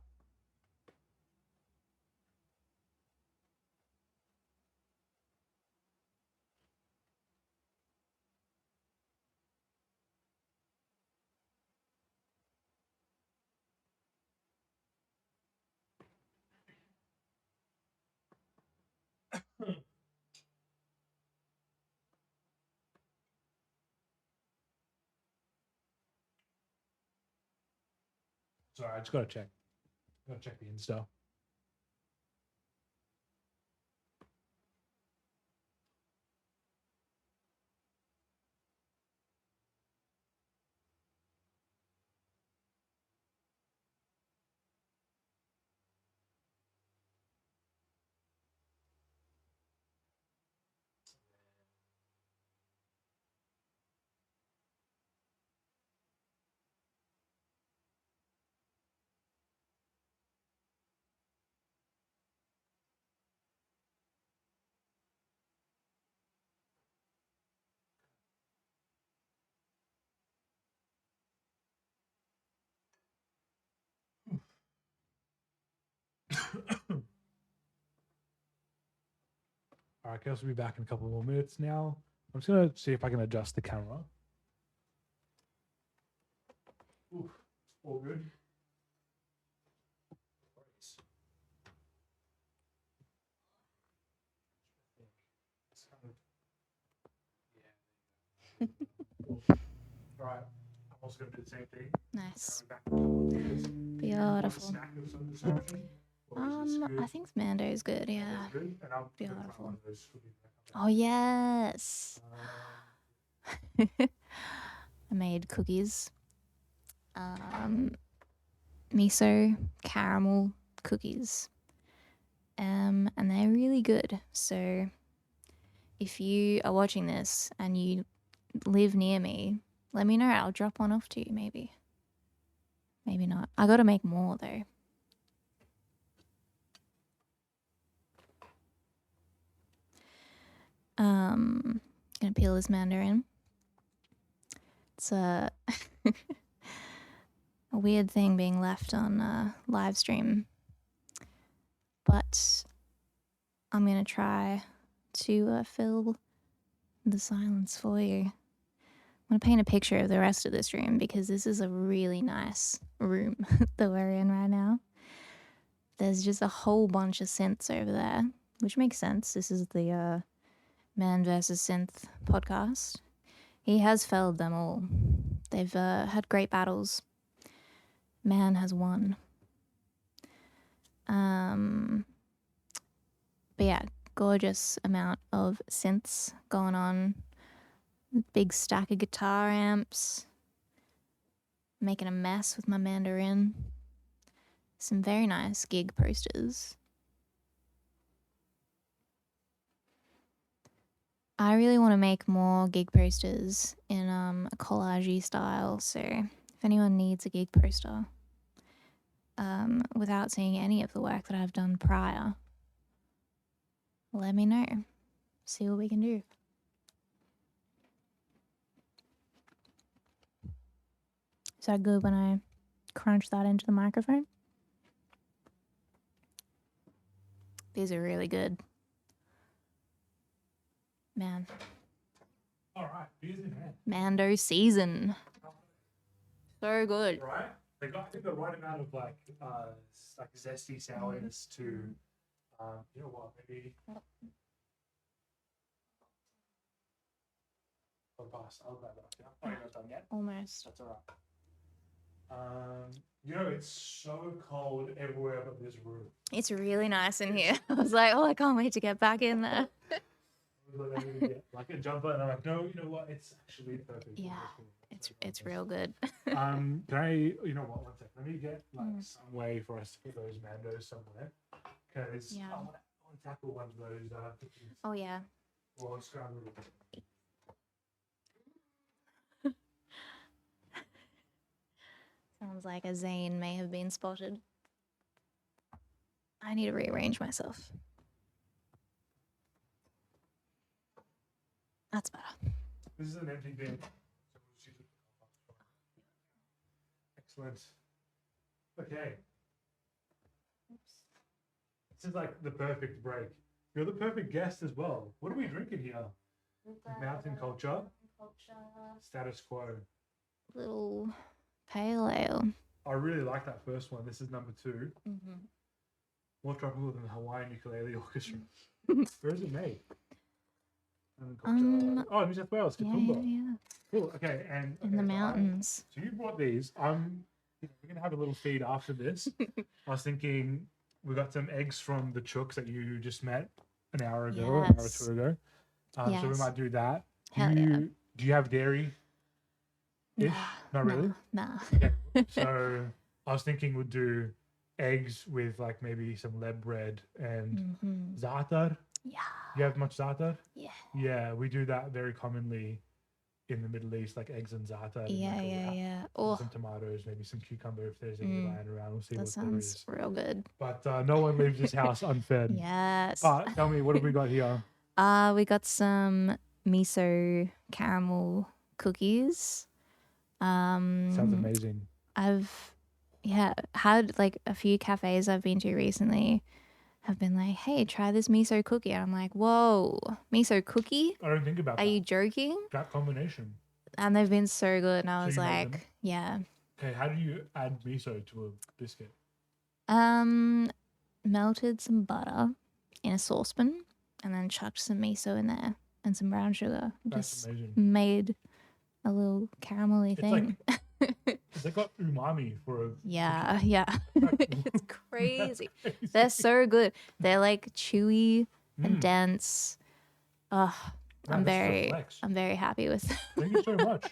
B: Sorry, I just gotta check. Gotta check the Insta. All right, Kelsey will be back in a couple more minutes now. I'm just gonna see if I can adjust the camera. Oof, all good. All right, I'm also gonna do the same thing.
A: Nice.
B: Beautiful.
A: Beautiful. I think Mando is good. Yeah.
B: Good. And I'm gonna try one
A: Beautiful.
B: of those cookies when I come
A: Oh yes.
B: back.
A: I made cookies. Miso caramel cookies. And they're really good. So if you are watching this and you live near me, let me know. I'll drop one off to you maybe. Maybe not. I got to make more though. Gonna peel this mandarin. It's a a weird thing being left on live stream, but I'm gonna try to fill the silence for you. I'm gonna paint a picture of the rest of this room because this is a really nice room that we're in right now. There's just a whole bunch of synths over there, which makes sense. This is the Man vs. Synth podcast. He has felled them all. They've had great battles. Man has won. But yeah, gorgeous amount of synths going on. Big stack of guitar amps. Making a mess with my mandarin. Some very nice gig posters. I really want to make more gig posters in a collage-y style, so if anyone needs a gig poster without seeing any of the work that I've done prior, let me know. See what we can do. Is that good when I crunch that into the microphone? These are really good. Man.
B: All right, easy man.
A: Mando season. So good.
B: Right? They got, I think, the right amount of like zesty sourness to, you know what? Maybe. I'll pass. I'll grab it. Yeah. Oh, you're not done yet.
A: Almost.
B: That's all right. You know, it's so cold everywhere but this room.
A: It's really nice in here. I was like, oh, I can't wait to get back in there.
B: Like a jumper, and I'm like, no, you know what? It's actually perfect.
A: Yeah, it's real good.
B: Can I? You know what? One second. Let me get like some way for us to put those mandos somewhere, because I want to tackle one of those.
A: Oh yeah.
B: Well, scrambled.
A: Sounds like a Zane may have been spotted. I need to rearrange myself. That's better.
B: This is an empty bin. Excellent. Okay.
A: Oops.
B: This is like the perfect break. You're the perfect guest as well. What are we drinking here? Mountain culture. Status quo.
A: Little pale ale.
B: I really like that first one. This is number 2.
A: Mm-hmm.
B: More tropical than the Hawaiian Ukulele Orchestra. Where is it made? Oh, New South Wales, Katoomba.
A: Yeah.
B: Cool. Okay, and
A: in the mountains.
B: So you brought these. We're gonna have a little feed after this. I was thinking we got some eggs from the chooks that you just met an hour ago, an hour or 2 ago. So we might do that. Do you have dairy? Ish? Not really.
A: Nah.
B: Okay. So I was thinking we'd do eggs with like maybe some lead bread and za'atar.
A: Yeah.
B: You have much za'atar?
A: Yeah.
B: Yeah, we do that very commonly in the Middle East, like eggs and za'atar.
A: Yeah.
B: Oh. Some tomatoes, maybe some cucumber if there's any lying around. We'll see
A: that
B: what there
A: sounds
B: is.
A: real good.
B: But no one leaves this house unfed.
A: Yes.
B: Tell me, what have we got here?
A: We got some miso caramel cookies.
B: Sounds amazing.
A: I've had like a few cafes I've been to recently have been like, hey, try this miso cookie. And I'm like, whoa, miso cookie?
B: I don't think about that.
A: Are you joking?
B: That combination.
A: And they've been so good. And I was like, yeah.
B: Okay, how do you add miso to a biscuit?
A: Melted some butter in a saucepan and then chucked some miso in there and some brown sugar.
B: That's
A: just
B: amazing.
A: made a little caramelly thing.
B: Like, They got umami for a
A: Yeah. It's crazy. They're so good. They're like chewy and dense. Oh, I'm very happy with them.
B: Thank you so much.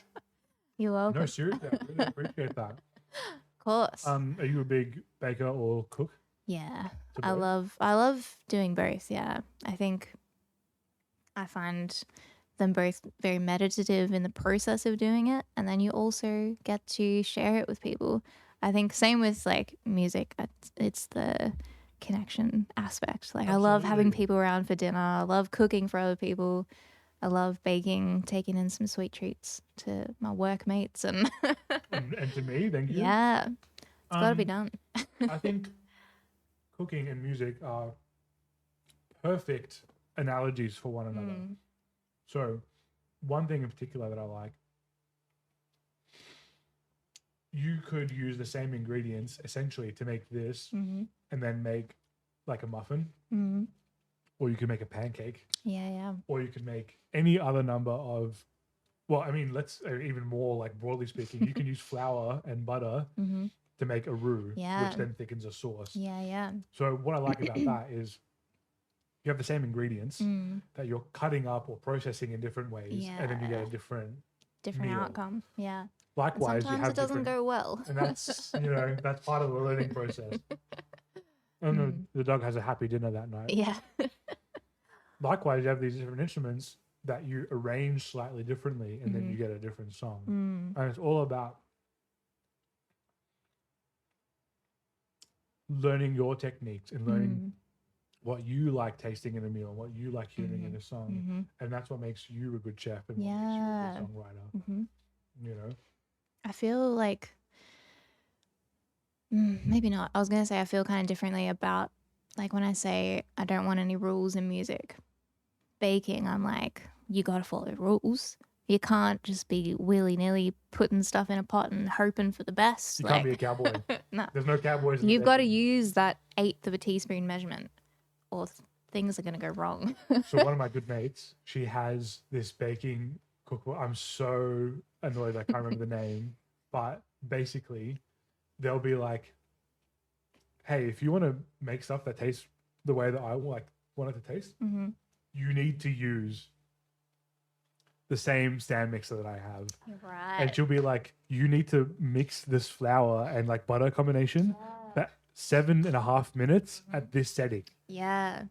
A: You're welcome.
B: No, seriously, I really appreciate that.
A: Of course.
B: Are you a big baker or cook?
A: Yeah. I love doing both, yeah. I think I find them both very meditative in the process of doing it, and then you also get to share it with people. I think same with like music. It's the connection aspect. Like I love having people around for dinner. I love cooking for other people. I love baking, taking in some sweet treats to my workmates and
B: and to me, thank you.
A: Yeah, it's got to be done.
B: I think cooking and music are perfect analogies for one another. So, one thing in particular that I like, you could use the same ingredients essentially to make this and then make like a muffin, or you could make a pancake.
A: Yeah.
B: Or you could make any other number of, well, I mean, let's even more like broadly speaking, you can use flour and butter to make a roux, which then thickens a sauce.
A: Yeah.
B: So what I like about that is you have the same ingredients that you're cutting up or processing in different ways, and then you get a different meal.
A: Outcome. Yeah.
B: Likewise,
A: sometimes it doesn't go well,
B: and that's that's part of the learning process. And the dog has a happy dinner that night.
A: Yeah.
B: Likewise, you have these different instruments that you arrange slightly differently, and then you get a different song. And it's all about learning your techniques and learning what you like tasting in a meal, what you like hearing in a song. And that's what makes you a good chef and what makes you a good songwriter. You know?
A: I feel like, maybe not. I was going to say I feel kind of differently about, like when I say I don't want any rules in music. Baking, I'm like, you got to follow rules. You can't just be willy-nilly putting stuff in a pot and hoping for the best.
B: You can't be a cowboy.
A: No.
B: There's no cowboys.
A: You've got to use that 1/8 of a teaspoon measurement or things are going to go wrong.
B: So one of my good mates, she has this baking cookbook. I'm so annoyed I can't remember the name. But basically, they'll be like, hey, if you want to make stuff that tastes the way that I want it to taste, you need to use the same stand mixer that I have.
A: Right.
B: And she'll be like, you need to mix this flour and like butter combination for 7.5 minutes at this setting.
A: Yeah.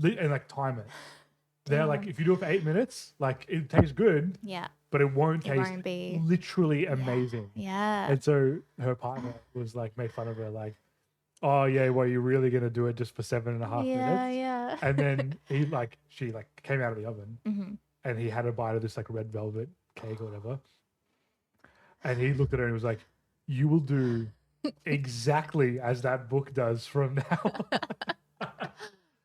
B: And like time it. They're like, if you do it for 8 minutes, like it tastes good.
A: Yeah.
B: But it won't be literally amazing.
A: Yeah.
B: And so her partner was like, made fun of her, like, oh yeah, well, you're really gonna do it just for 7.5 minutes?
A: Yeah.
B: And then she came out of the oven and he had a bite of this like red velvet cake or whatever. And he looked at her and was like, you will do exactly as that book does from now.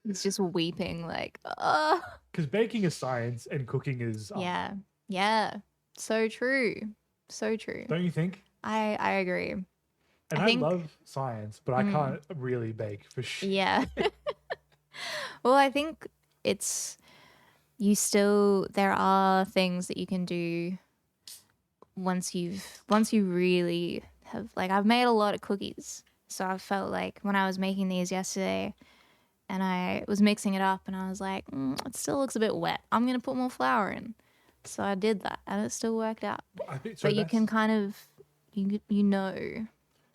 A: He's just weeping like,
B: because baking is science and cooking is art.
A: Yeah. So true.
B: Don't you think?
A: I agree.
B: And I love science, but I can't really bake for sure.
A: Yeah. Well, I think there are things that you can do once you really have, like, I've made a lot of cookies. So I felt like when I was making these yesterday and I was mixing it up and I was like, it still looks a bit wet. I'm going to put more flour in. So I did that and it still worked out. But you can kind of, you know.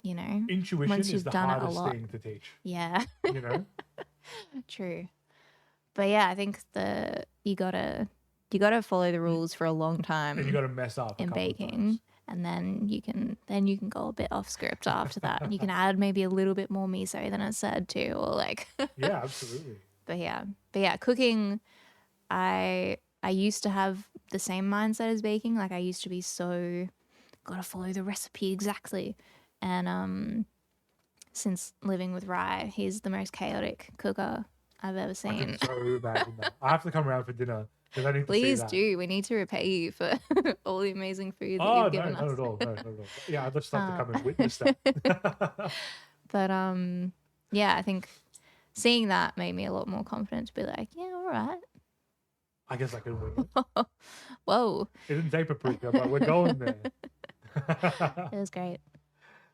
B: Intuition
A: once you've
B: is the
A: done
B: hardest
A: it a lot.
B: thing to teach.
A: Yeah.
B: You know?
A: True. But yeah, I think you gotta follow the rules for a long time.
B: And you gotta mess up
A: in baking. And then you can go a bit off script after that. You can add maybe a little bit more miso than I said too, or like
B: Yeah, absolutely.
A: But yeah, cooking, I used to have the same mindset as baking. Like I used to be so gotta follow the recipe exactly. And since living with Rye, he's the most chaotic cooker I've ever seen.
B: I can so imagine that. I have to come around for dinner because I need to
A: Please
B: see that.
A: do. We need to repay you for all the amazing food that you've given us.
B: Not at all. No, not at all. Yeah, I'd just love to come and witness that.
A: But yeah, I think seeing that made me a lot more confident to be like, yeah, all right.
B: I guess I could win it.
A: Whoa.
B: It didn't say paprika, but we're going there.
A: It was great.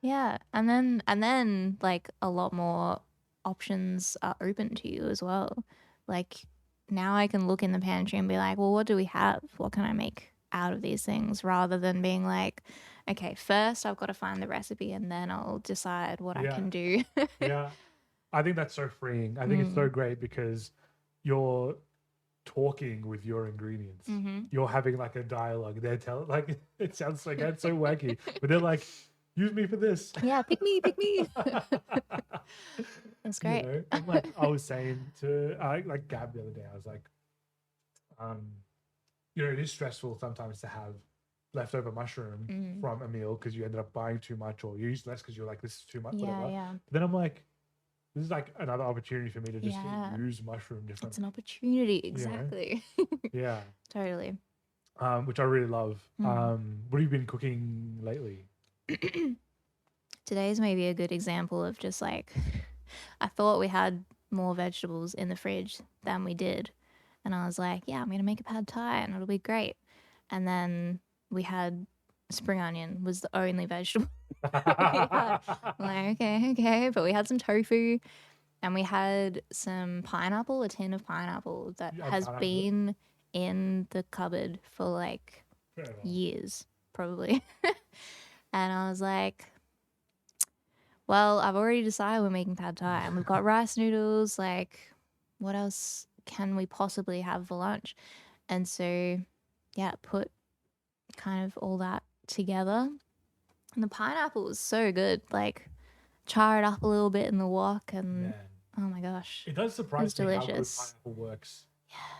A: Yeah. And then like a lot more options are open to you as well. Like now I can look in the pantry and be like, well, what do we have? What can I make out of these things? Rather than being like, okay, first I've got to find the recipe and then I'll decide what I can do.
B: Yeah. I think that's so freeing. I think it's so great because you're talking with your ingredients. You're having like a dialogue. They're telling, like, it sounds like that's so wacky, but they're like, use me for this.
A: Yeah, pick me. That's great.
B: You know, and like I was saying to like Gab the other day, I was like, you know, it is stressful sometimes to have leftover mushroom from a meal because you ended up buying too much or you used less because you're like, this is too much, whatever.
A: Yeah.
B: But then I'm like, this is like another opportunity for me to just use mushroom differently.
A: It's an opportunity, exactly.
B: You know? Yeah.
A: Totally.
B: Which I really love. What have you been cooking lately?
A: Today's maybe a good example of just like, I thought we had more vegetables in the fridge than we did. And I was like, yeah, I'm going to make a pad thai and it'll be great. And then we had spring onion was the only vegetable we had. I'm like, okay. But we had some tofu and we had some pineapple, a tin of pineapple that has been in the cupboard for like years, probably. And I was like, well, I've already decided we're making pad thai and we've got rice noodles. Like, what else can we possibly have for lunch? And so, yeah, put kind of all that together. And the pineapple was so good. Like, char it up a little bit in the wok and oh my gosh.
B: It does surprise me how good pineapple works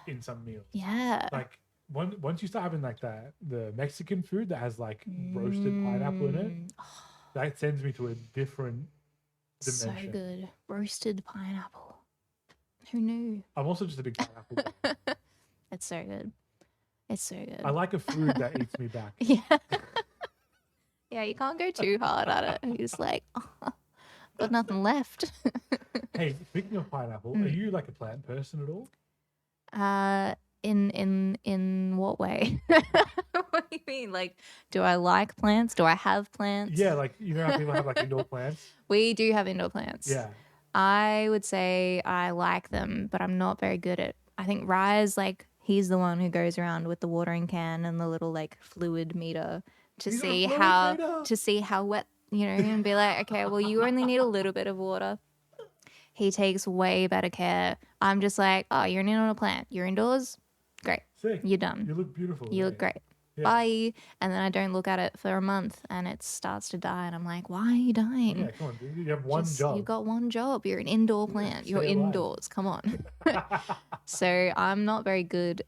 B: in some meals.
A: Yeah.
B: Like, once you start having like the Mexican food that has like roasted pineapple in it, that sends me to a different dimension.
A: So good. Roasted pineapple. Who knew?
B: I'm also just a big pineapple guy.
A: It's so good. It's so good.
B: I like a food that eats me back.
A: Yeah. Yeah, you can't go too hard at it. You're just like, oh, got nothing left.
B: Hey, speaking of pineapple, are you like a plant person at all?
A: In what way? What do you mean? Like, do I like plants? Do I have plants?
B: Yeah, like you know how people have like indoor plants?
A: We do have indoor plants.
B: Yeah.
A: I would say I like them, but I'm not very good at. I think Rise, like, he's the one who goes around with the watering can and the little like fluid meter to see how wet, you know, and be like, okay, well, you only need a little bit of water. He takes way better care. I'm just like, oh, you're an indoor plant. You're indoors. Great.
B: Sick.
A: You're done.
B: You look beautiful.
A: You look great. Yeah. Bye. And then I don't look at it for a month and it starts to die. And I'm like, why are you dying?
B: Yeah, come on, dude. You have one job.
A: You've got one job. You're an indoor plant. You're indoors. Come on. So I'm not very good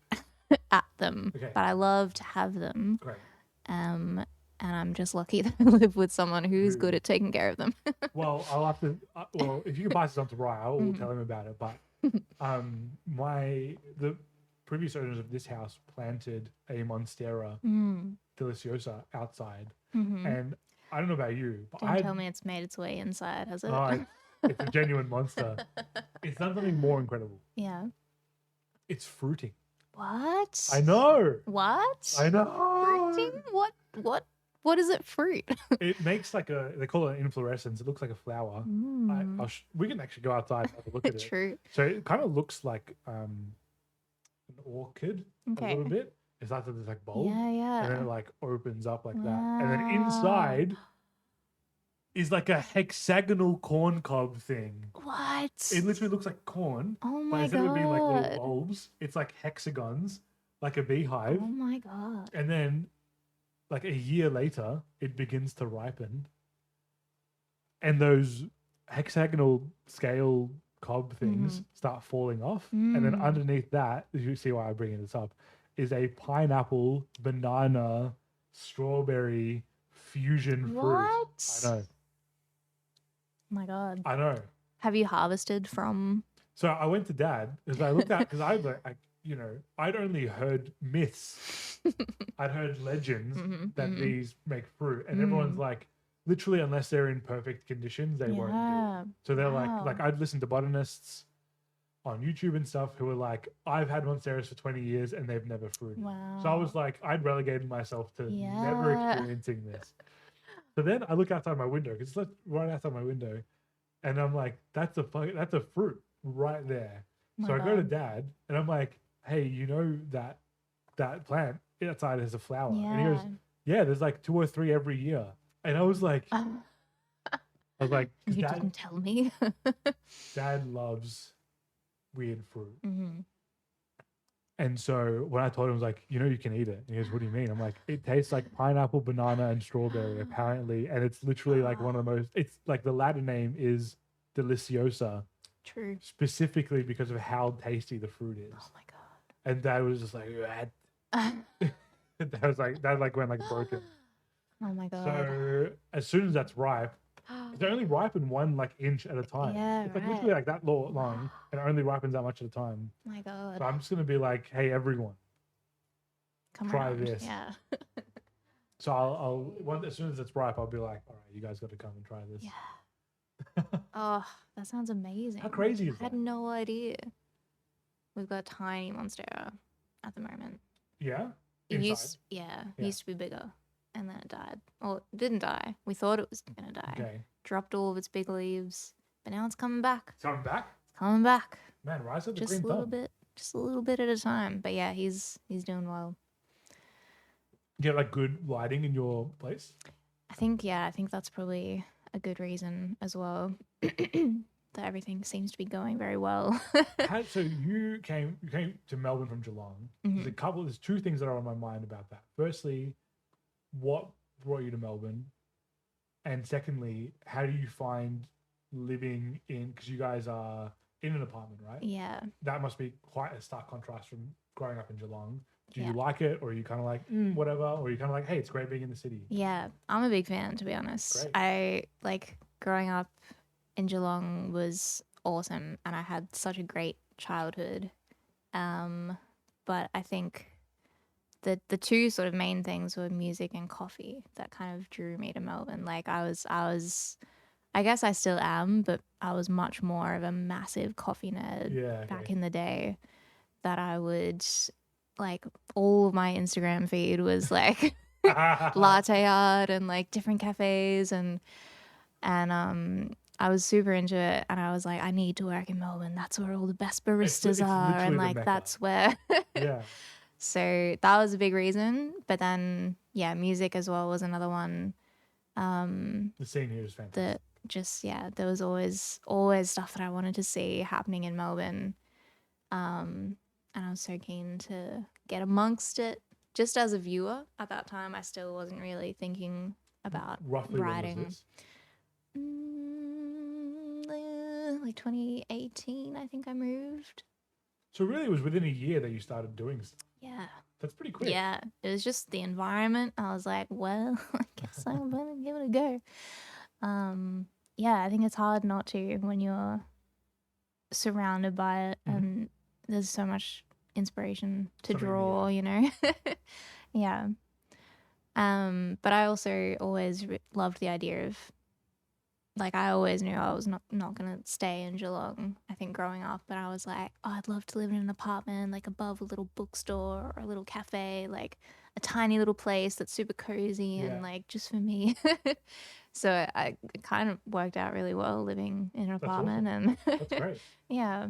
A: at them, but I love to have them.
B: Great.
A: And I'm just lucky that I live with someone who's good at taking care of them.
B: Well, I'll have to. Well, if you can pass this on to Ryan, I will tell him about it. But the previous owners of this house planted a Monstera deliciosa outside, and I don't know about you, but
A: don't tell me it's made its way inside, has it?
B: No, it's a genuine monster. It's done something more incredible.
A: Yeah.
B: It's fruiting.
A: What?
B: I know.
A: What?
B: I know.
A: Fruiting? What is it fruit?
B: It makes like they call it an inflorescence. It looks like a flower. We can actually go outside and have a look at it.
A: True.
B: So it kind of looks like an orchid a little bit. It starts with this like bulb.
A: Yeah.
B: And then it like opens up like that. And then inside is like a hexagonal corn cob thing.
A: What?
B: It literally looks like corn.
A: Oh my
B: but instead
A: god.
B: of being like little bulbs, it's like hexagons, like a beehive.
A: Oh my god.
B: And then like a year later, it begins to ripen. And those hexagonal scale cob things start falling off. And then underneath that, you see why I'm bringing this up, is a pineapple, banana, strawberry fusion fruit.
A: What?
B: I know.
A: Oh my god.
B: I know.
A: Have you harvested from?
B: So I went to Dad because I looked at because I'd only heard myths. I'd heard legends that these make fruit, and everyone's like, literally, unless they're in perfect conditions, they won't do it. So they're like I'd listen to botanists, on YouTube and stuff who are like, I've had Monsteras for 20 years and they've never fruited.
A: Wow.
B: So I was like, I'd relegated myself to never
A: Yeah.
B: experiencing this. So then I look outside my window because it's like right outside my window, and I'm like, that's a fruit right there.
A: My
B: So I go to
A: God.
B: Dad and I'm like, hey, you know that plant outside has a flower? And he goes,
A: Yeah.
B: yeah, there's like 2 or 3 every year. And I was like,
A: You
B: Dad,
A: didn't tell me.
B: Dad loves weird fruit.
A: Mm-hmm.
B: And so when I told him, I was like, you know, you can eat it. And he goes, what do you mean? I'm like, it tastes like pineapple, banana, and strawberry, apparently. And it's literally like one of the most, it's like the Latin name is Deliciosa.
A: True.
B: Specifically because of how tasty the fruit is.
A: Oh my God.
B: And Dad was just like, that went like broken.
A: Oh my God.
B: So as soon as that's ripe, they only ripen 1 like inch at a time.
A: Yeah,
B: it's like
A: right.
B: literally like that long, and it only ripens that much at a time.
A: My God.
B: So I'm just gonna be like, hey, everyone,
A: Come
B: try
A: around.
B: this.
A: Yeah.
B: So I'll as soon as it's ripe, I'll be like, all right, you guys got to come and try this.
A: Yeah. Oh, that sounds amazing.
B: How crazy is
A: I had
B: that?
A: no idea. We've got a tiny Monstera at the moment.
B: Yeah.
A: It
B: Inside?
A: used to be bigger, and then it died. Well, it didn't die. We thought it was gonna die.
B: Okay.
A: Dropped all of its big leaves, but now it's coming back.
B: It's coming back.
A: It's coming back.
B: Man, rise up the
A: Just
B: green
A: a little
B: thumb.
A: bit, just a little bit at a time. But yeah, he's doing well.
B: Do you have like good lighting in your place?
A: I think that's probably a good reason as well. That everything seems to be going very well.
B: So you came to Melbourne from Geelong.
A: Mm-hmm.
B: There's 2 things that are on my mind about that. Firstly, what brought you to Melbourne? And secondly, how do you find living in, because you guys are in an apartment, right?
A: Yeah.
B: That must be quite a stark contrast from growing up in Geelong. Do
A: Yeah.
B: you like it, or are you kind of like whatever, or are you kind of like, hey, it's great being in the city?
A: Yeah, I'm a big fan, to be honest.
B: Great.
A: I like growing up in Geelong was awesome, and I had such a great childhood. But I think the 2 sort of main things were music and coffee that kind of drew me to Melbourne. Like I guess I still am, but I was much more of a massive coffee nerd back in the day, that I would like all of my Instagram feed was like latte art and like different cafes and I was super into it, and I was like, I need to work in Melbourne. That's where all the best baristas are, and like that's where.
B: Yeah.
A: So that was a big reason, but then yeah, music as well was another one.
B: The scene here is fantastic.
A: There was always stuff that I wanted to see happening in Melbourne, and I was so keen to get amongst it. Just as a viewer at that time, I still wasn't really thinking about
B: Roughly
A: writing.
B: When was this?
A: Like 2018, I think I moved.
B: So really, it was within a year that you started doing stuff.
A: Yeah.
B: That's pretty quick.
A: Yeah, it was just the environment. I was like, well, I guess I'm gonna give it a go. Yeah, I think it's hard not to when you're surrounded by it, and there's so much inspiration to draw, you know. Yeah. But I also always loved the idea of, like, I always knew I was not going to stay in Geelong, I think, growing up. But I was like, oh, I'd love to live in an apartment, like, above a little bookstore or a little cafe, like, a tiny little place that's super cozy and, like, just for me. So it kind of worked out really well living in an apartment.
B: Awesome.
A: And
B: that's great.
A: Yeah.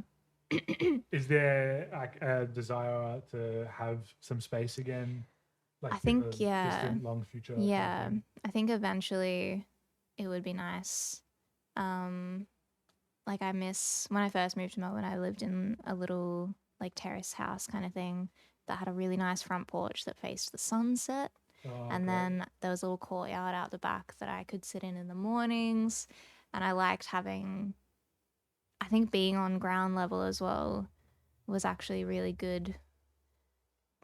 B: Is there, like, a desire to have some space again? Like,
A: I think,
B: distant, long future?
A: Yeah. I think eventually it would be nice. Like, I miss when I first moved to Melbourne, I lived in a little like terrace house kind of thing that had a really nice front porch that faced the sunset. And then there was a little courtyard out the back that I could sit in the mornings. And I liked having, I think being on ground level as well was actually really good.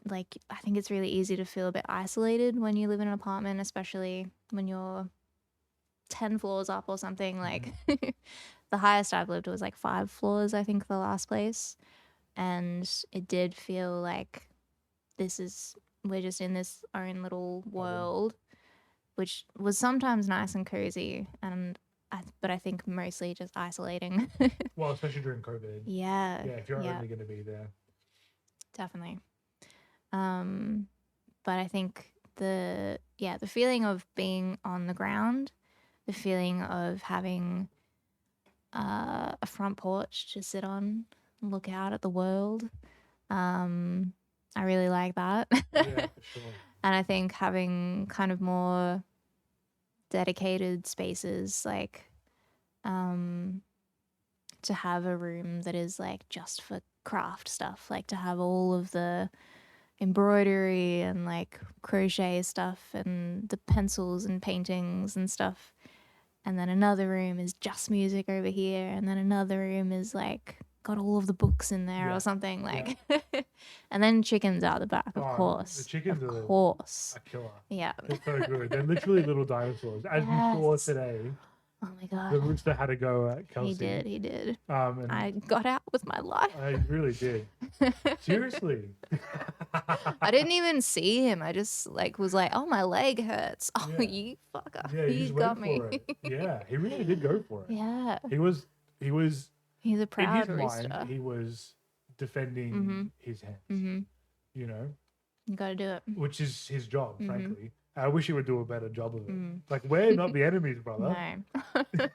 A: Like, I think it's really easy to feel a bit isolated when you live in an apartment, especially when you're 10 floors up or something. Like, the highest I've lived was like 5 floors, I think, the last place. And it did feel like we're just in this own little world, which was sometimes nice and cozy. And but I think mostly just isolating.
B: Well, especially during COVID.
A: Yeah.
B: Yeah, if you're
A: yeah,
B: only going to be there.
A: definitely. But I think the feeling of being on the ground, the feeling of having a front porch to sit on, look out at the world. I really like that.
B: Yeah, for sure.
A: And I think having kind of more dedicated spaces, like to have a room that is like just for craft stuff, like to have all of the embroidery and like crochet stuff and the pencils and paintings and stuff. And then another room is just music over here. And then another room is like got all of the books in there or something like. And then chickens out the back, of course.
B: The chickens
A: of
B: are
A: course.
B: a killer.
A: Yeah.
B: They're so good. They're literally little dinosaurs. As you saw today.
A: Oh my god.
B: The rooster had a go at Kelsey.
A: He did.
B: And
A: I got out with my life.
B: I really did. Seriously.
A: I didn't even see him. I just like was like, oh, my leg hurts. Oh,
B: Yeah.
A: you fucker.
B: Yeah,
A: you got me.
B: Yeah, he really did go for it.
A: Yeah.
B: He was
A: He's a proud
B: in his
A: rooster.
B: mind, he was defending his hands. You know?
A: You gotta do it.
B: Which is his job, frankly. I wish he would do a better job of it. Like, we're not the enemies, brother.
A: No.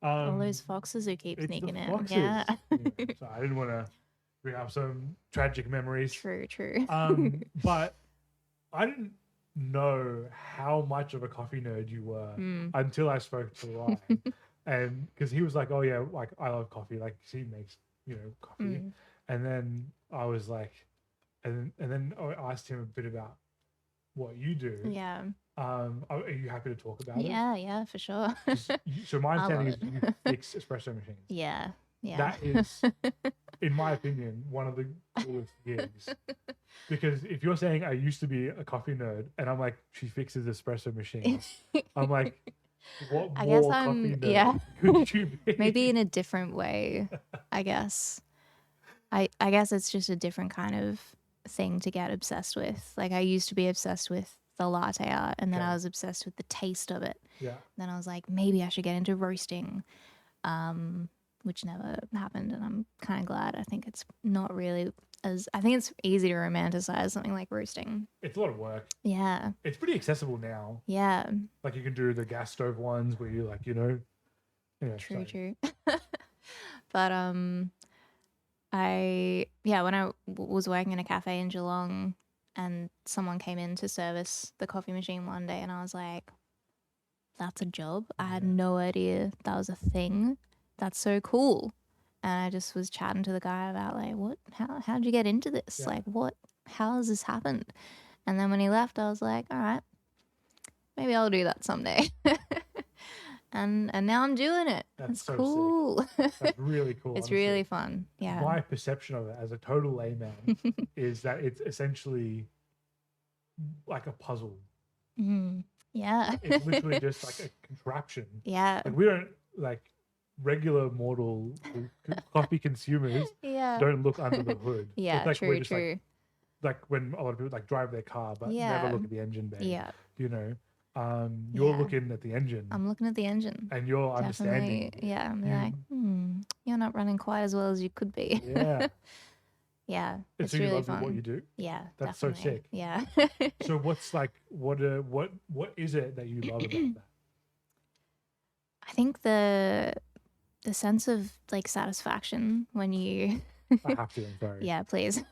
A: All those foxes who keep sneaking in. Yeah.
B: So I didn't want to bring up some tragic memories.
A: True.
B: But I didn't know how much of a coffee nerd you were until I spoke to Ryan. And because he was like, oh yeah, like I love coffee. Like she makes, coffee. And then I was like, and then I asked him a bit about what you do.
A: Yeah.
B: Are you happy to talk about it?
A: Yeah, for sure.
B: So my understanding is you fix espresso machines.
A: Yeah.
B: That is, in my opinion, one of the coolest gigs. Because if you're saying I used to be a coffee nerd, and I'm like, she fixes espresso machines, I'm like, what
A: I
B: more
A: guess
B: coffee nerd could you be?
A: Maybe in a different way, I guess. I guess it's just a different kind of thing to get obsessed with. Like I used to be obsessed with the latte art, and then I was obsessed with the taste of it.
B: Yeah.
A: Then I was like, maybe I should get into roasting, which never happened, and I'm kind of glad. I think it's not really I think it's easy to romanticize something like roasting.
B: It's a lot of work.
A: Yeah.
B: It's pretty accessible now.
A: Yeah.
B: Like you can do the gas stove ones where you like,
A: True. But when I was working in a cafe in Geelong and someone came in to service the coffee machine one day and I was like, that's a job. I had no idea that was a thing. That's so cool. And I just was chatting to the guy about like, how'd you get into this?
B: Yeah.
A: Like how has this happened? And then when he left, I was like, all right, maybe I'll do that someday. And now I'm doing it. That's so cool.
B: That's really cool.
A: It's
B: honestly.
A: really fun. Yeah.
B: My perception of it as a total layman is that it's essentially like a puzzle.
A: Yeah.
B: It's literally just like a contraption.
A: Yeah.
B: Like we don't like regular mortal coffee consumers don't look under the hood.
A: Yeah,
B: like
A: true.
B: Like when a lot of people like drive their car but never look at the engine bay.
A: Yeah.
B: You're looking at the engine.
A: I'm looking at the engine.
B: And you're understanding.
A: Yeah. I'm like, you're not running quite as well as you could be.
B: Yeah.
A: Yeah. It's
B: so you
A: really
B: love
A: fun.
B: What you do?
A: Yeah.
B: That's
A: definitely.
B: so sick.
A: Yeah.
B: So what's like what is it that you love about that?
A: I think the sense of like satisfaction when you
B: I have to, I'm sorry.
A: Yeah, please.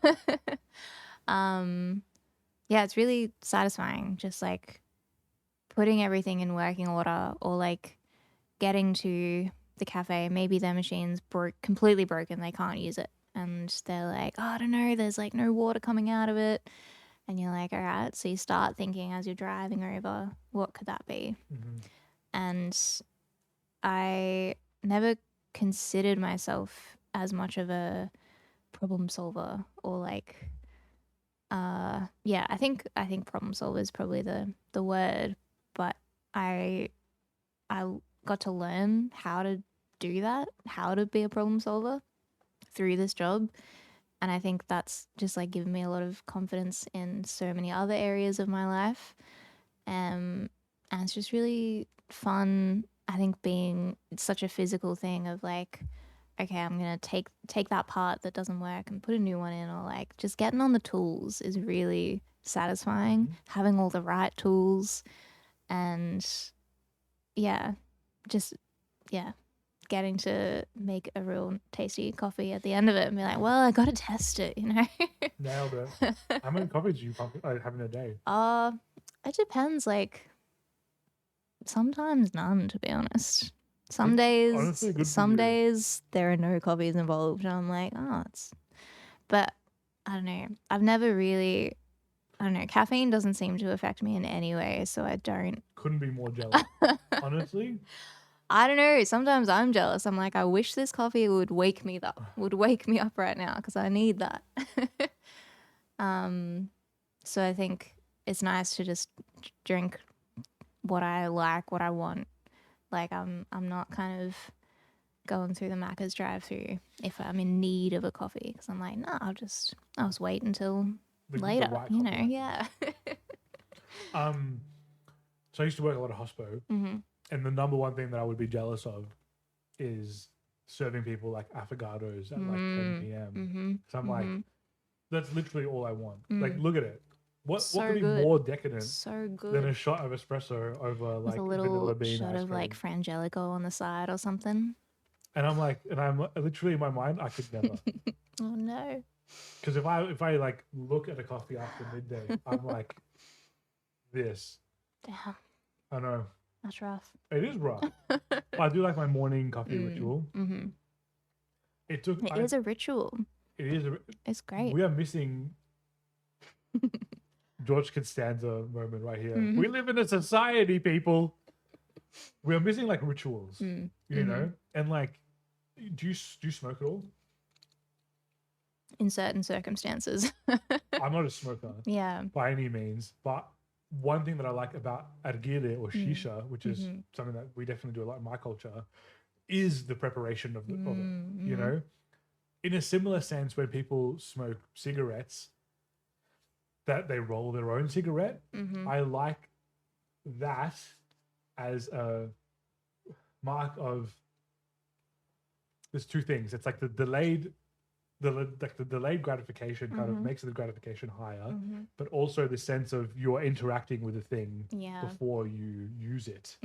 A: It's really satisfying just like putting everything in working order or like getting to the cafe, maybe their machine's completely broken, they can't use it. And they're like, oh, I don't know, there's like no water coming out of it. And you're like, all right. So you start thinking as you're driving over, what could that be? And I never considered myself as much of a problem solver or like, I think problem solver is probably the word, but I got to learn how to do that, how to be a problem solver through this job. And I think that's just like given me a lot of confidence in so many other areas of my life. And it's just really fun I think being such a physical thing of like, okay, I'm gonna take that part that doesn't work and put a new one in, or like just getting on the tools is really satisfying. Having all the right tools and yeah, just yeah, getting to make a real tasty coffee at the end of it and be like, well, I got to test it, you know.
B: Nailed it. How many coffees do you have in a day?
A: It depends. Like sometimes none, to be honest. Some days,
B: honestly good for
A: some
B: you.
A: days there are no coffees involved, and I'm like, oh, it's. But I don't know. I've never really. I don't know. Caffeine doesn't seem to affect me in any way, so I don't.
B: Couldn't be more jealous. Honestly,
A: I don't know. Sometimes I'm jealous. I'm like, I wish this coffee would wake me up. Would wake me up right now because I need that. So I think it's nice to just drink what I like, what I want. Like I'm not kind of going through the Macca's drive-through if I'm in need of a coffee because I'm like, no, I'll just wait until later.
B: right
A: you know,
B: coffee,
A: yeah.
B: So I used to work a lot of hospo, and the number one thing that I would be jealous of is serving people like affogatos at like 10 p.m. So I'm like, that's literally all I want. Like, look at it. What could be more decadent than a shot of espresso over like
A: with a
B: vanilla
A: little
B: bean
A: shot
B: ice
A: of
B: cream?
A: like Frangelico on the side or something?
B: And I'm like, and I'm literally in my mind, I could never.
A: Oh no.
B: Because if I like look at a coffee after midday, I'm like, this.
A: Damn.
B: I know.
A: That's rough.
B: It is rough. I do like my morning coffee ritual. It
A: is a ritual.
B: It is.
A: It's great.
B: We are missing George Costanza moment right here. We live in a society, people. We are missing like rituals, you know, and like, do you smoke at all?
A: In certain circumstances.
B: I'm not a smoker, by any means, but one thing that I like about argile or shisha, which is something that we definitely do a lot in my culture, is the preparation of it. You know, in a similar sense, when people smoke cigarettes, that they roll their own cigarette. I like that as a mark of. There's two things. It's like the delayed gratification kind of makes the gratification higher, but also the sense of you're interacting with a thing before you use it.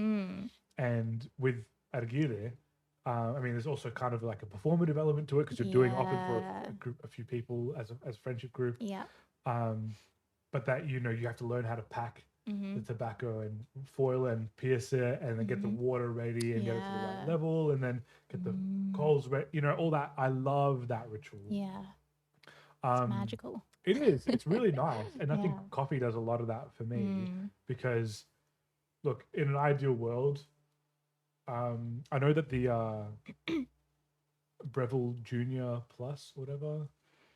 B: And with argile, I mean, there's also kind of like a performative element to it because you're doing often for a few people as a friendship group.
A: Yeah.
B: But that, you know, you have to learn how to pack the tobacco and foil and pierce it and then get the water ready and get it to the right level and then get the coals ready, you know, all that. I love that ritual.
A: Yeah. It's magical.
B: It is. It's really nice. And I think coffee does a lot of that for me because, look, in an ideal world, I know that the Breville Junior Plus, whatever,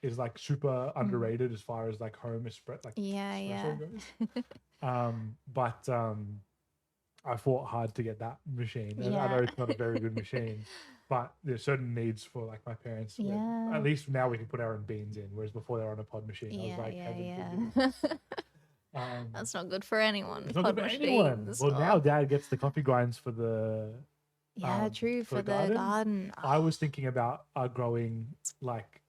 B: is like super underrated as far as like home espresso, like espresso goes. But I fought hard to get that machine. And I know it's not a very good machine, but there's certain needs for like my parents. At least now we can put our own beans in, whereas before they were on a pod machine. I was like,
A: that's not good for anyone.
B: It's not good for anyone. Well, now Dad gets the coffee grinds for the
A: true for the garden.
B: I was thinking about growing like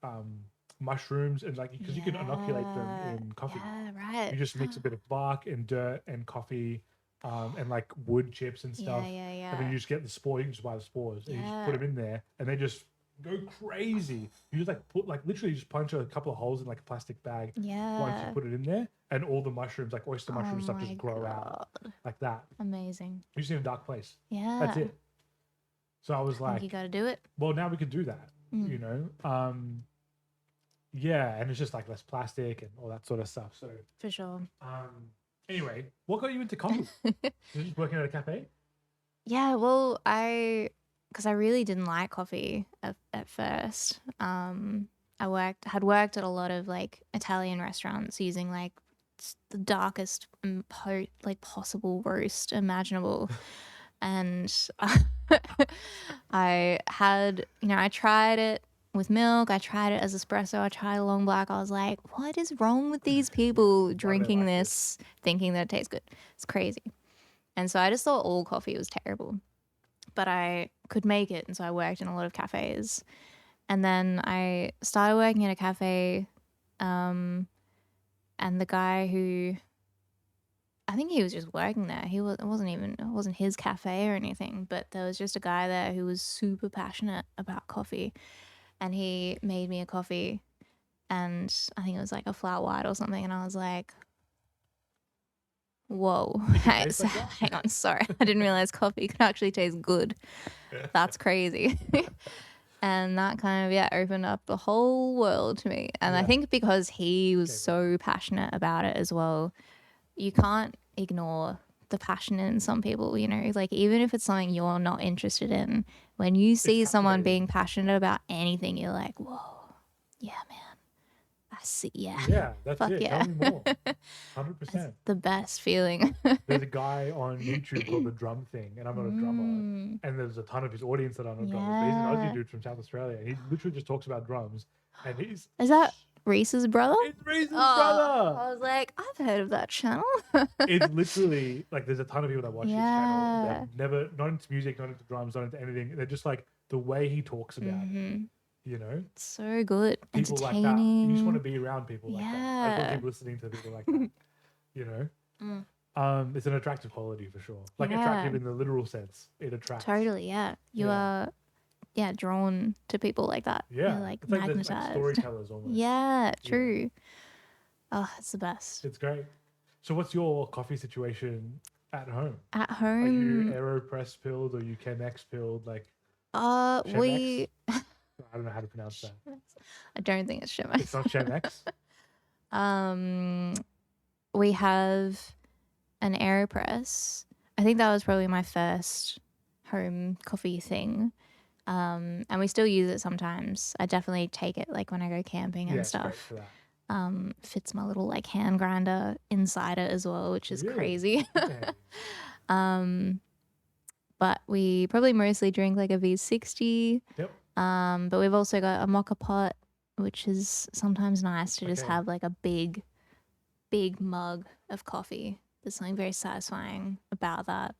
B: mushrooms and like because you can inoculate them in coffee.
A: Yeah, right.
B: You just mix a bit of bark and dirt and coffee and like wood chips and stuff. And then you just get the spore. You can just buy the spores and you just put them in there and they just go crazy. You just like put like literally just punch a couple of holes in like a plastic bag. Once you put it in there and all the mushrooms like oyster mushroom stuff just grow out like that.
A: Amazing.
B: You're just in a dark place.
A: Yeah.
B: That's it. So I was like,
A: you got to do it.
B: Well, now we can do that, you know? Yeah, and it's just like less plastic and all that sort of stuff. So
A: for sure.
B: Anyway, what got you into coffee? You just working at a cafe?
A: Yeah, well, because I really didn't like coffee at first. I had worked at a lot of like Italian restaurants using like the darkest like possible roast imaginable. And I had, you know, I tried it with milk. I tried it as espresso. I tried a long black. I was like, what is wrong with these people drinking this, thinking that it tastes good? It's crazy. And so I just thought all coffee was terrible. but I could make it, and so I worked in a lot of cafes. And then I started working at a cafe, and the guy who, I think he was just working there. It wasn't his cafe or anything, but there was just a guy there who was super passionate about coffee, and he made me a coffee, and I think it was like a flat white or something, and I was like, whoa. Hang on, sorry. I didn't realize coffee could actually taste good. That's crazy. And that kind of, opened up the whole world to me. And I think because he was so passionate about it as well, you can't ignore the passion in some people, you know, like even if it's something you're not interested in, when you see someone being passionate about anything, you're like, whoa, yeah, man. I see.
B: Yeah, that's
A: Fuck
B: it.
A: yeah.
B: Tell me more. 100%.
A: It's the best feeling.
B: There's a guy on YouTube called The Drum Thing, and I'm not a drummer. And there's a ton of his audience that are not drummers. But he's an Aussie dude from South Australia, and he literally just talks about drums. And he's
A: Is that Reese's brother?
B: It's Reese's brother.
A: I was like, I've heard of that channel.
B: It's literally like there's a ton of people that watch his channel. They're never not into music, not into drums, not into anything. They're just like the way he talks about it. You know,
A: so good,
B: people
A: entertaining.
B: like that. You just want to be around people like that. I just want to keep listening to people like that. You know, it's an attractive quality for sure. Like attractive in the literal sense. It attracts.
A: Totally, yeah. You are, drawn to people like that.
B: Yeah,
A: you're like
B: it's like
A: magnetized.
B: Like storytellers almost.
A: Yeah, true. Oh, it's the best.
B: It's great. So, what's your coffee situation at home?
A: At home,
B: are you AeroPress pilled or you Chemex pilled? Like,
A: we.
B: I don't know how to pronounce that.
A: I don't think it's Chemex.
B: It's not Chemex.
A: We have an AeroPress. I think that was probably my first home coffee thing. And we still use it sometimes. I definitely take it like when I go camping and stuff.
B: Great for that.
A: Fits my little like hand grinder inside it as well, which is crazy. But we probably mostly drink like a V60.
B: Yep.
A: But we've also got a mocha pot, which is sometimes nice to just have like a big mug of coffee. There's something very satisfying about that.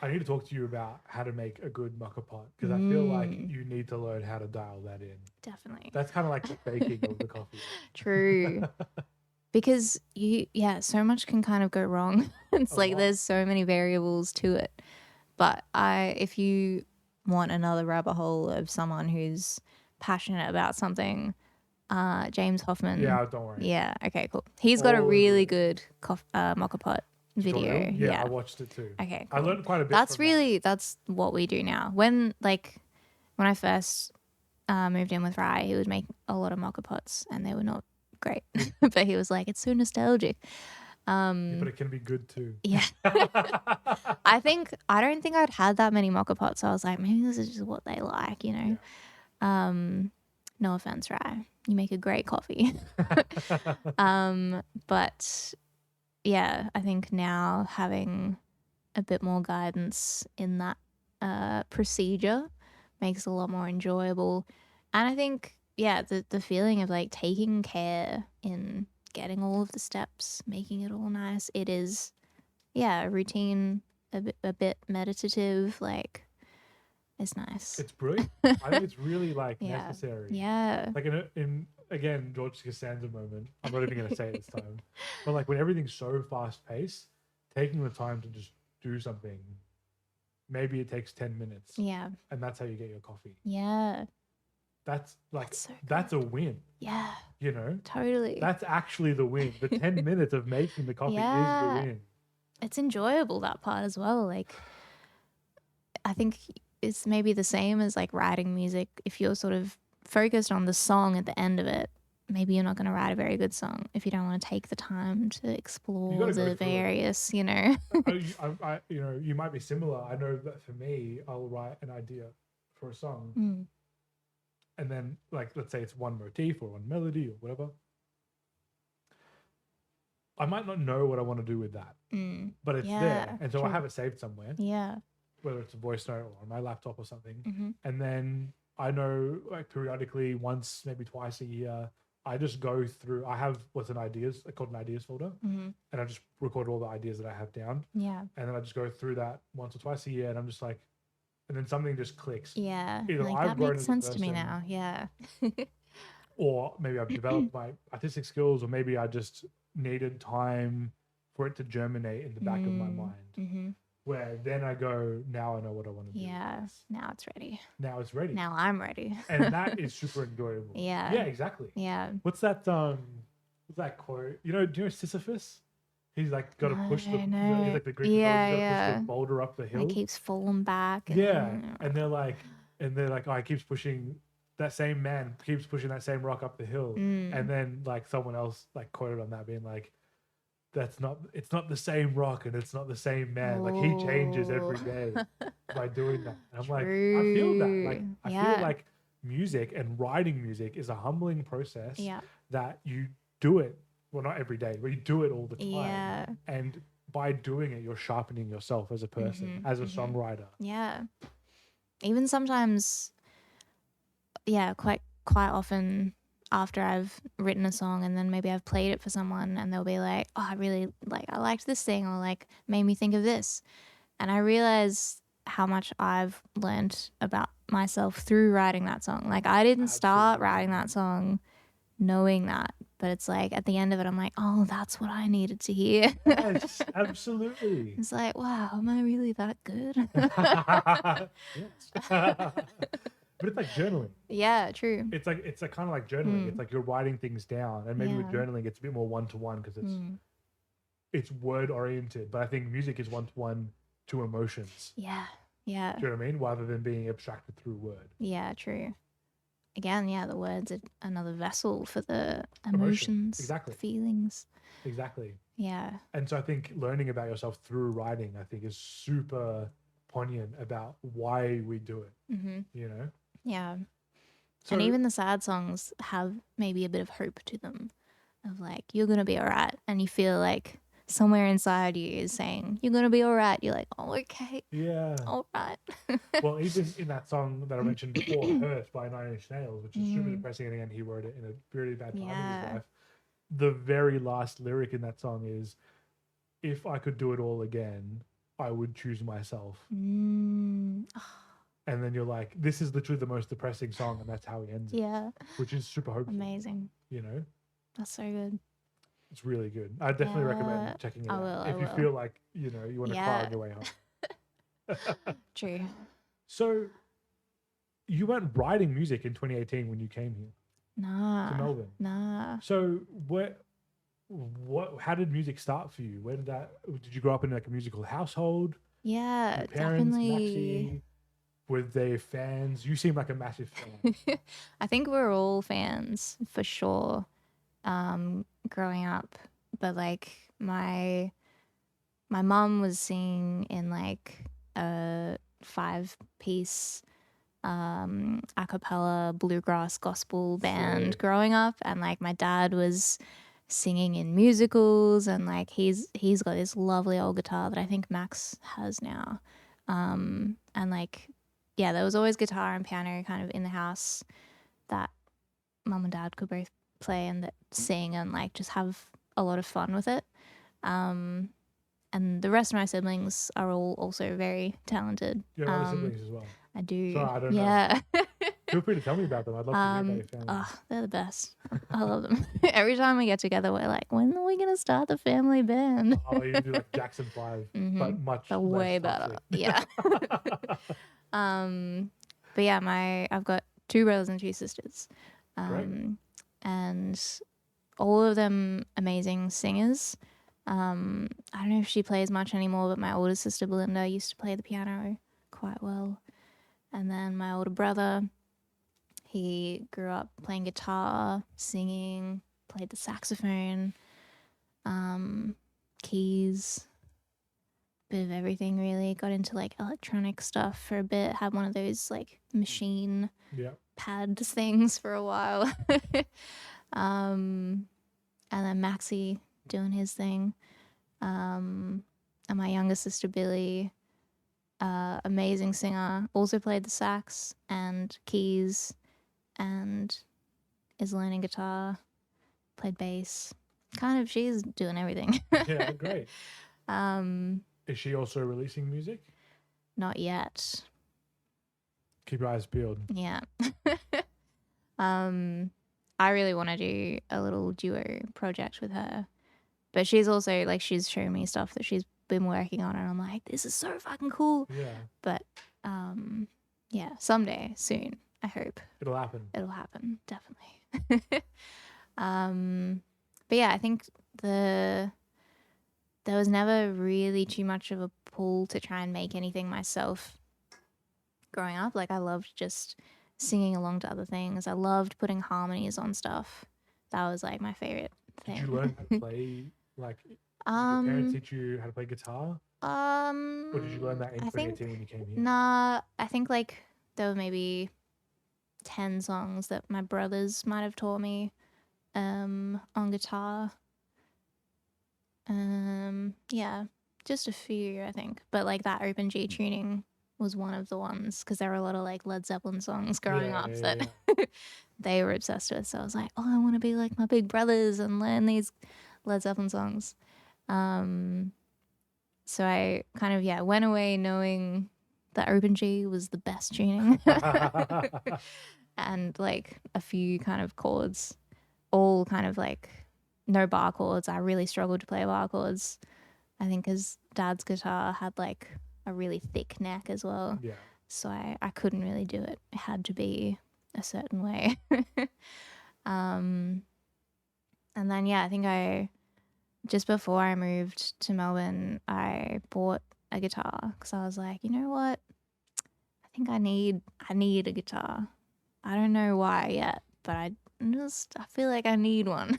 B: I need to talk to you about how to make a good mocha pot because I feel like you need to learn how to dial that in.
A: Definitely.
B: That's kind of like the baking of the coffee.
A: True. Because so much can kind of go wrong. It's like there's so many variables to it. But if you want another rabbit hole of someone who's passionate about something, James Hoffman.
B: Yeah, don't worry.
A: Yeah, okay, cool. He's got a really good mocha pot video.
B: Yeah, I watched it too.
A: Okay, cool.
B: I learned quite a bit.
A: That's what we do now. When I first moved in with Rye, he would make a lot of mocha pots, and they were not great. But he was like, it's so nostalgic.
B: But it can be good too.
A: Yeah. I don't think I'd had that many mocha pots, so I was like, maybe this is just what they like, you know. Yeah. No offense, Rye. You make a great coffee. But yeah, I think now having a bit more guidance in that procedure makes it a lot more enjoyable. And I think, the feeling of like taking care in getting all of the steps, making it all nice. It is, a routine, a bit meditative, like it's nice.
B: It's brilliant. I think it's really like necessary.
A: Yeah.
B: Like in again, George Costanza moment. I'm not even going to say it this time. But like when everything's so fast paced, taking the time to just do something, maybe it takes 10 minutes.
A: Yeah.
B: And that's how you get your coffee.
A: Yeah.
B: That's a win.
A: Yeah.
B: You know?
A: Totally.
B: That's actually the win. The 10 minutes of making the coffee is the win.
A: It's enjoyable, that part as well. Like, I think it's maybe the same as like writing music. If you're sort of focused on the song at the end of it, maybe you're not going to write a very good song if you don't want to take the time to explore the various, you know.
B: You might be similar. I know that for me, I'll write an idea for a song. And then, like, let's say it's one motif or one melody or whatever. I might not know what I want to do with that, but it's there. And so I have it saved somewhere.
A: Yeah.
B: Whether it's a voice note or on my laptop or something. And then I know, like, periodically, once, maybe twice a year, I just go through. I have called an ideas folder. And I just record all the ideas that I have down.
A: Yeah.
B: And then I just go through that once or twice a year. And I'm just like, and then something just clicks.
A: Yeah.
B: Either
A: Like,
B: I've
A: that
B: grown
A: makes
B: as a
A: sense to me
B: person,
A: now. Yeah.
B: or maybe I've developed my artistic skills, or maybe I just needed time for it to germinate in the back of my mind.
A: Mm-hmm.
B: Where then I go, now I know what I want to do.
A: Yeah. Now it's ready.
B: Now it's ready.
A: Now I'm ready.
B: And that is super enjoyable.
A: Yeah.
B: Yeah, exactly.
A: Yeah.
B: What's that quote? Do you know Sisyphus? He's like got to push he's like the Greek mythology, he's got to push the boulder up the hill.
A: It keeps falling back.
B: And they're like, oh, he keeps pushing, that same man keeps pushing that same rock up the hill. And then like someone else like quoted on that being like, it's not the same rock and it's not the same man. Like he changes every day by doing that. And I'm like, I feel that. Like I feel like music and writing music is a humbling process that you do it, well, not every day, but you do it all the time.
A: Yeah.
B: And by doing it, you're sharpening yourself as a person, as a songwriter.
A: Yeah. Even sometimes, quite often after I've written a song and then maybe I've played it for someone and they'll be like, oh, I liked this thing, or like made me think of this. And I realize how much I've learned about myself through writing that song. Like I didn't start writing that song knowing that, but it's like at the end of it I'm like, oh, that's what I needed to hear.
B: Yes, absolutely.
A: It's like, wow, am I really that good?
B: Yes. But it's like journaling.
A: Yeah, true.
B: It's like kind of like journaling. It's like you're writing things down, and maybe with journaling it's a bit more one-to-one because it's word oriented, but I think music is one-to-one to emotions.
A: Yeah.
B: Do you know what I mean? Rather than being abstracted through word.
A: Yeah, true. Again, the words are another vessel for the emotions,
B: exactly,
A: feelings.
B: Exactly.
A: Yeah.
B: And so I think learning about yourself through writing, I think, is super poignant about why we do it. You know?
A: Yeah.
B: So,
A: and even the sad songs have maybe a bit of hope to them, of like, you're gonna be all right, and you feel like somewhere inside you is saying you're gonna be all right. You're like, oh, okay, all right.
B: Well, even in that song that I mentioned before, "Hurt" by 9 Inch Nails, which is super depressing, and again, he wrote it in a really bad time in his life. The very last lyric in that song is, "If I could do it all again, I would choose myself." And then you're like, this is literally the most depressing song, and that's how he ends it.
A: Yeah.
B: Which is super hopeful.
A: Amazing.
B: You know?
A: That's so good.
B: It's really good. I definitely recommend checking it out. If you feel like, you want to cry on your way home.
A: True.
B: So you weren't writing music in 2018 when you came here?
A: Nah.
B: To Melbourne?
A: Nah.
B: So how did music start for you? Did you grow up in like a musical household?
A: Yeah,
B: your parents,
A: definitely.
B: Maxie, were they fans? You seem like a massive fan.
A: I think we're all fans for sure, growing up. But like my mom was singing in like a 5-piece a cappella bluegrass gospel band growing up, and like my dad was singing in musicals, and like he's got this lovely old guitar that I think Max has now, and like there was always guitar and piano kind of in the house that mum and dad could both play and that sing and like just have a lot of fun with it. And the rest of my siblings are all also very talented.
B: You have other siblings as well?
A: I do.
B: Sorry, I don't know. Feel free to tell me about them. I'd love to hear about your family.
A: Oh, they're the best. I love them. Every time we get together, we're like, when are we going to start the family band?
B: Oh, you do like Jackson 5, but much less
A: way better. Yeah. But yeah, I've got 2 brothers and 2 sisters. And all of them amazing singers. I don't know if she plays much anymore, but my older sister Belinda used to play the piano quite well. And then my older brother, he grew up playing guitar, singing, played the saxophone, keys, bit of everything really. Got into like electronic stuff for a bit, had one of those like machine pad things for a while. And then Maxie doing his thing. And my younger sister Billy, amazing singer, also played the sax and keys and is learning guitar, played bass. Kind of, she's doing everything.
B: Yeah, great. Is she also releasing music?
A: Not yet.
B: Keep your eyes peeled.
A: Yeah. I really want to do a little duo project with her, but she's also like, she's shown me stuff that she's been working on, and I'm like, this is so fucking cool.
B: Yeah.
A: But yeah, someday soon, I hope
B: It'll happen.
A: It'll happen, definitely. But yeah, I think there was never really too much of a pull to try and make anything myself growing up. Like, I loved just singing along to other things. I loved putting harmonies on stuff. That was like my favorite thing.
B: Did you learn how to play, like, did your parents teach you how to play guitar? Or did you learn that in 2018 when you came here?
A: Nah, I think like there were maybe 10 songs that my brothers might have taught me on guitar. Yeah, just a few, I think. But like that open G tuning was one of the ones, because there were a lot of like Led Zeppelin songs growing up that they were obsessed with. So I was like, oh, I want to be like my big brothers and learn these Led Zeppelin songs. So I kind of, went away knowing that open G was the best tuning. And like a few kind of chords, all kind of like no bar chords. I really struggled to play bar chords. I think because Dad's guitar had like a really thick neck as well.
B: Yeah.
A: So I couldn't really do it. It had to be a certain way. And then, I think just before I moved to Melbourne, I bought a guitar because I was like, you know what? I think I need a guitar. I don't know why yet, but I feel like I need one.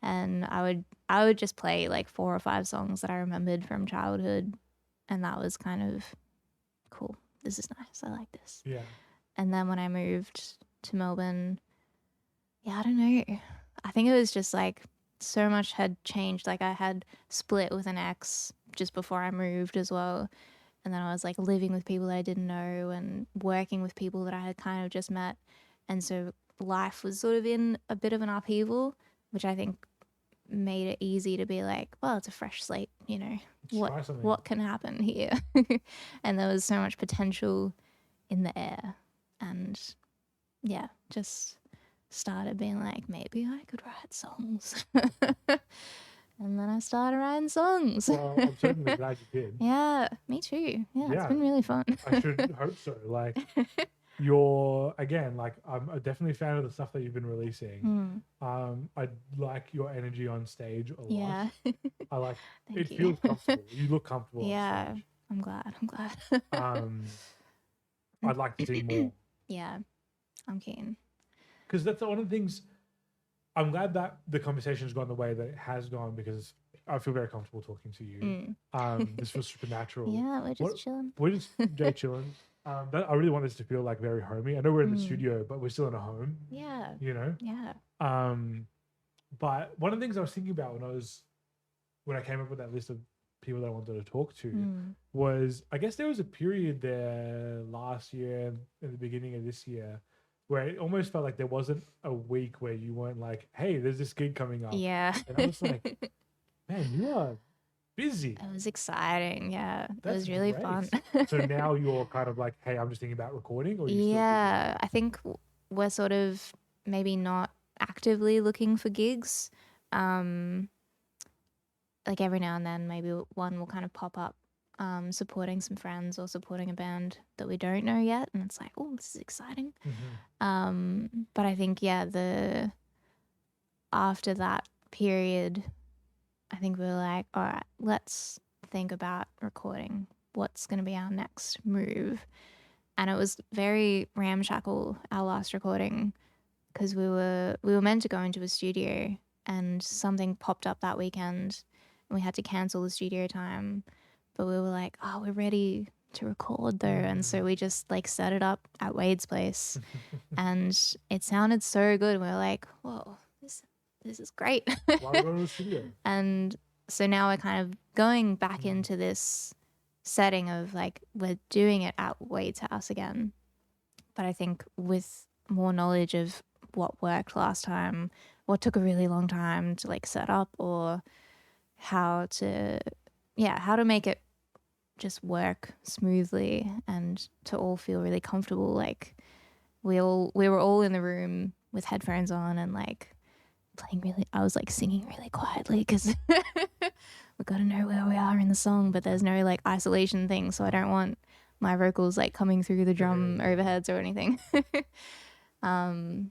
A: And I would just play like 4 or 5 songs that I remembered from childhood, and that was kind of cool. This is nice. I like this.
B: Yeah.
A: And then when I moved to Melbourne, I don't know. I think it was just like so much had changed. Like I had split with an ex just before I moved as well. And then I was like living with people that I didn't know and working with people that I had kind of just met. And so life was sort of in a bit of an upheaval, which I think made it easy to be like, well, it's a fresh slate, you know, what can happen here? And there was so much potential in the air. And just started being like, maybe I could write songs. And then I started writing songs.
B: Well, I'm certainly glad you did.
A: Yeah, me too. Yeah, it's been really fun.
B: I should hope so. Like, you're, again, like, I'm definitely a fan of the stuff that you've been releasing. I like your energy on stage a lot. I like it. Feels comfortable. You look comfortable on stage.
A: I'm glad.
B: I'd like to see more.
A: Yeah, I'm keen.
B: Because that's one of the things. I'm glad that the conversation's gone the way that it has gone, because I feel very comfortable talking to you. This feels supernatural.
A: Yeah, we're just chilling.
B: We're just chilling. I really want this to feel like very homey. I know we're in the studio, but we're still in a home.
A: Yeah.
B: You know?
A: Yeah.
B: But one of the things I was thinking about when I came up with that list of people that I wanted to talk to was, I guess there was a period there last year and the beginning of this year where it almost felt like there wasn't a week where you weren't like, hey, there's this gig coming up.
A: Yeah.
B: And I was like, man, you are busy.
A: It was exciting. Yeah.
B: That's
A: it was really
B: great.
A: fun.
B: So now you're kind of like, hey, I'm just thinking about recording? Or
A: I think we're sort of maybe not actively looking for gigs. Like every now and then, maybe one will kind of pop up, supporting some friends or supporting a band that we don't know yet. And it's like, oh, this is exciting. But I think, after that period, I think we were like, all right, let's think about recording. What's going to be our next move? And it was very ramshackle, our last recording, because we were meant to go into a studio, and something popped up that weekend and we had to cancel the studio time. But we were like, oh, we're ready to record though. And so we just like set it up at Wade's place and it sounded so good. We were like, whoa, this is great.
B: Why go to the studio?
A: And so now we're kind of going back into this setting of like, we're doing it at Wade's house again. But I think with more knowledge of what worked last time, what took a really long time to like set up, or how to make it just work smoothly and to all feel really comfortable. Like we were all in the room with headphones on and like playing really, I was like singing really quietly because we got to know where we are in the song, but there's no like isolation thing, so I don't want my vocals like coming through the drum overheads or anything. And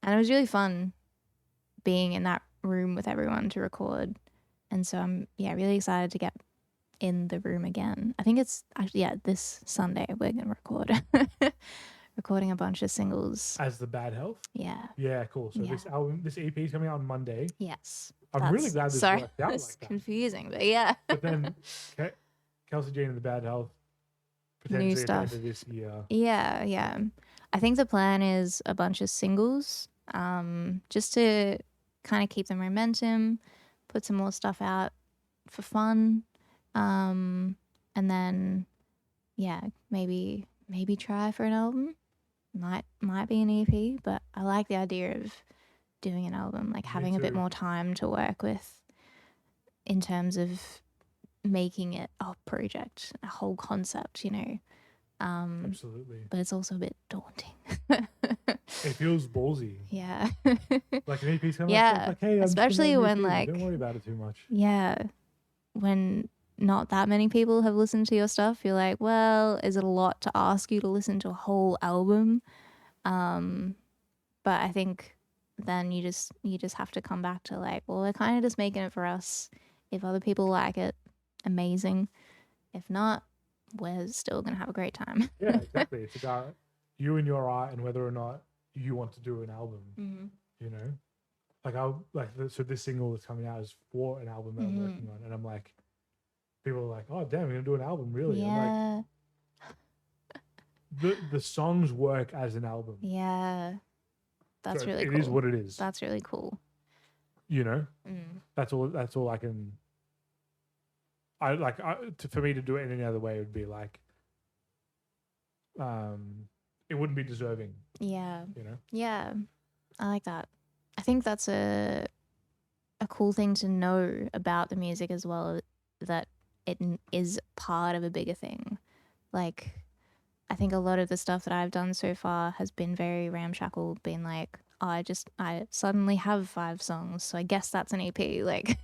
A: it was really fun being in that room with everyone to record, and so I'm really excited to get in the room again. I think it's actually this Sunday we're gonna record recording a bunch of singles
B: as the Bad Health.
A: Yeah,
B: cool. So this EP is coming out on Monday.
A: Yes,
B: I'm really glad this worked out
A: it's
B: like that.
A: Confusing, but yeah.
B: But then Kelsey Jean and the Bad Health potentially
A: New stuff
B: at the end of this year.
A: Yeah. I think the plan is a bunch of singles, just to kind of keep the momentum, put some more stuff out for fun, and then maybe try for an album. Might be an EP, but I like the idea of doing an album, like having a bit more time to work with in terms of making it a project, a whole concept, you know.
B: Absolutely.
A: But it's also a bit daunting.
B: It feels ballsy.
A: Yeah.
B: Like an EP's kind of like, hey,
A: especially when like,
B: don't worry about it too much.
A: Yeah. When not that many people have listened to your stuff, you're like, well, is it a lot to ask you to listen to a whole album? But I think then you just have to come back to like, well, we're kind of just making it for us. If other people like it, amazing. If not, we're still gonna have a great time.
B: Yeah, exactly. It's about you and your art and whether or not you want to do an album.
A: Mm-hmm.
B: You know, so this single that's coming out is for an album that I'm working on, and I'm like, people are like, oh damn, we're gonna do an album, really?
A: Yeah.
B: I'm like, the songs work as an album.
A: Yeah, that's really cool.
B: It is what it is.
A: That's really cool.
B: You know, that's all I can. For me to do it in any other way would be like, it wouldn't be deserving.
A: Yeah.
B: You know.
A: Yeah, I like that. I think that's a cool thing to know about the music as well, that it is part of a bigger thing. Like, I think a lot of the stuff that I've done so far has been very ramshackle, being like, oh, I suddenly have 5 songs, so I guess that's an EP. Like,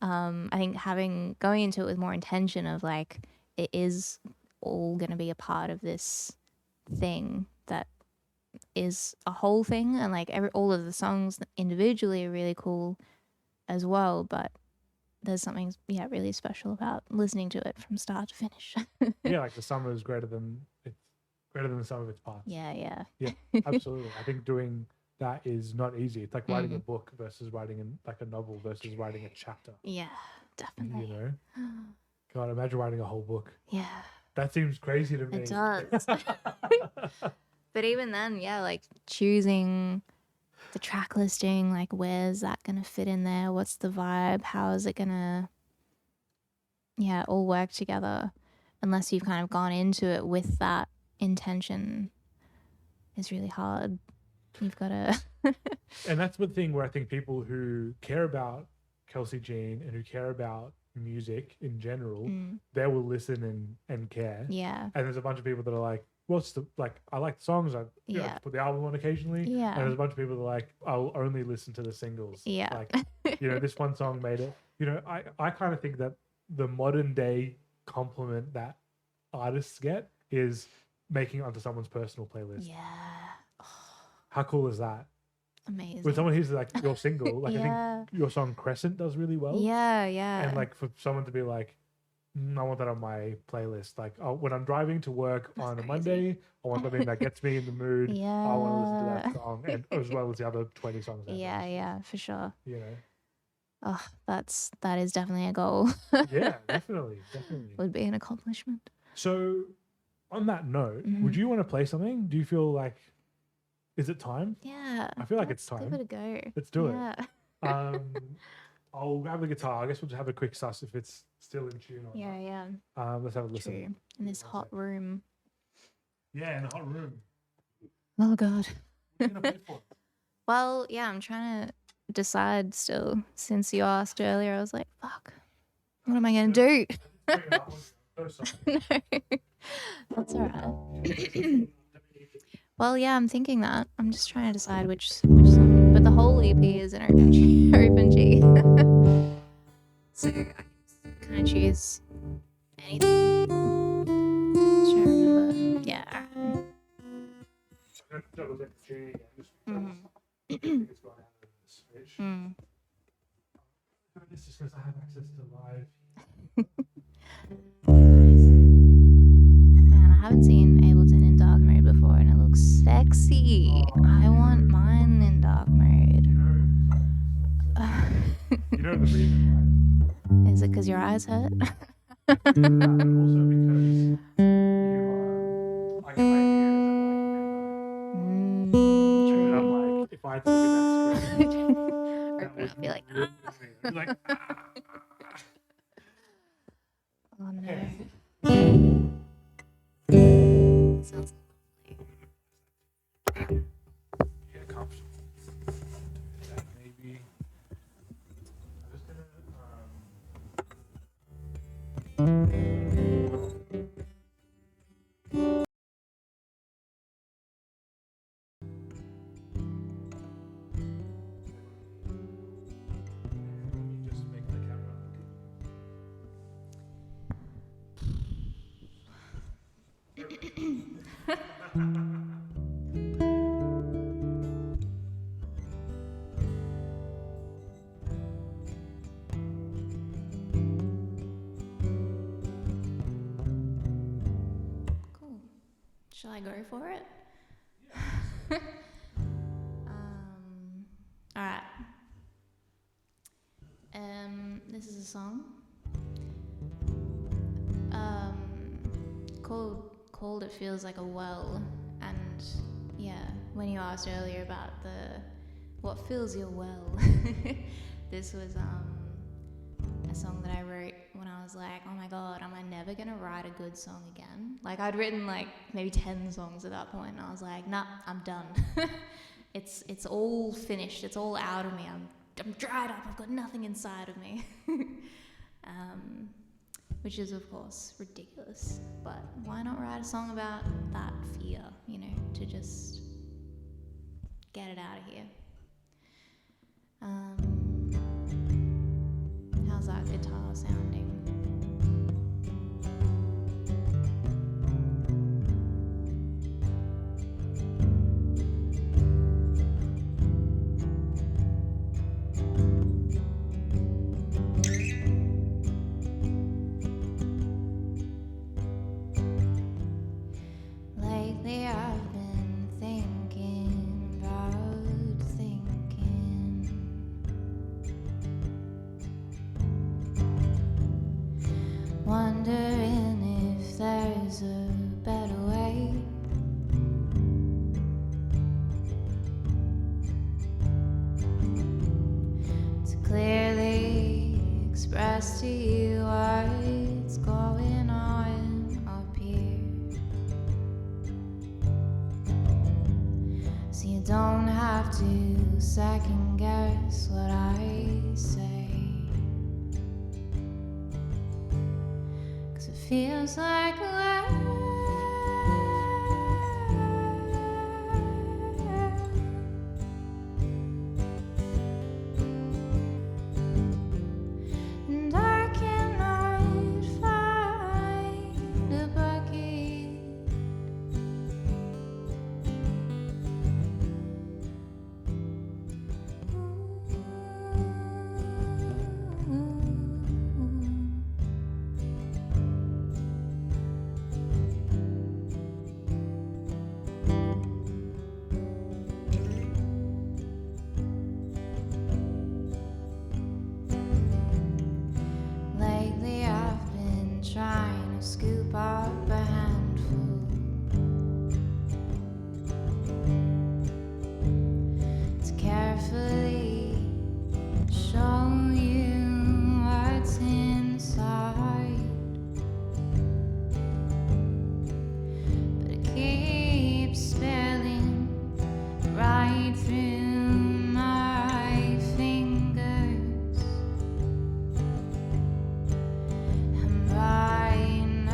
A: I think going into it with more intention of like, it is all going to be a part of this thing that is a whole thing, and like all of the songs individually are really cool as well, but there's something really special about listening to it from start to finish.
B: Yeah, like the sum is greater than the sum of its parts.
A: Yeah,
B: Absolutely. I think doing that is not easy. It's like writing a book versus writing a novel versus writing a chapter.
A: Yeah, definitely.
B: You know, God, imagine writing a whole book.
A: Yeah,
B: that seems crazy to me.
A: It does. But even then, like choosing the track listing, like where's that gonna fit in there? What's the vibe? How is it gonna all work together? Unless you've kind of gone into it with that intention, is really hard. You've got to.
B: And that's the thing where I think people who care about Kelsey Jean and who care about music in general, they will listen and care.
A: Yeah.
B: And there's a bunch of people that are like, I like the songs. I put the album on occasionally.
A: Yeah.
B: And there's a bunch of people that are like, I'll only listen to the singles.
A: Yeah.
B: Like, this one song made it. I kind of think that the modern day compliment that artists get is making it onto someone's personal playlist.
A: Yeah.
B: How cool is that?
A: Amazing.
B: When someone hears like your single, like I think your song Crescent does really well.
A: Yeah.
B: And like for someone to be like, I want that on my playlist. Like, when I'm driving to work on a Monday, I want something that gets me in the mood.
A: Yeah.
B: I want to listen to that song, and as well as the other 20 songs.
A: Yeah, for sure.
B: Oh,
A: that is definitely a goal.
B: Yeah, definitely.
A: Would be an accomplishment.
B: So, on that note, would you want to play something? Do you feel like, is it time?
A: Yeah.
B: I feel like it's time.
A: Give it a go.
B: Let's do it. I'll grab the guitar. I guess we'll just have a quick suss if it's still in tune or not.
A: Yeah.
B: Let's have a listen.
A: True. In this hot room.
B: Yeah, in the hot room.
A: Oh, God.
B: What are you going to play for?
A: Well, yeah, I'm trying to decide still. Since you asked earlier, I was like, fuck, what am I going to do?
B: So sorry.
A: No, that's alright. Well, yeah, I'm thinking that. I'm just trying to decide which song. But the whole EP is an open G. Open G. So I can kind of choose anything. Just trying to remember. Yeah, alright.
B: I'm going to double check the tuning again, just because I think it's gone out of the switch. This is because I have access to live.
A: Man, I haven't seen Ableton in dark mode before and it looks sexy. I want mine in dark mode.
B: You know the reason,
A: right? Is it because your eyes hurt?
B: But also because you are. I hear it at like midnight. And I'm like, if I had to look at that screen, that would
A: be like,
B: ruin me. I'd be like,
A: Oh no. Sounds lovely.
B: Yeah, comfortable. That maybe. I'm just gonna. Just make the camera
A: Cool. Shall I go for it? All right. This is a song called "It Feels Like a Well," and yeah, when you asked earlier about what fills your well, this was a song that I wrote when I was like, oh my god, am I never gonna write a good song again? Like I'd written like maybe 10 songs at that point, and I was like, nah, I'm done. It's all finished. It's all out of me. I'm dried up. I've got nothing inside of me. Which is of course ridiculous, but why not write a song about that fear, to just get it out of here. How's that guitar sounding? Lately I've been thinking about thinking. Wondering if there's a better way. To clearly express to you what's going on up here. So you don't have to second guess what I say. It feels like a well. And I cannot find a bucket. Lately I've been trying to scoop up a handful to carefully show you what's inside, but it keeps spilling right through my fingers. And by now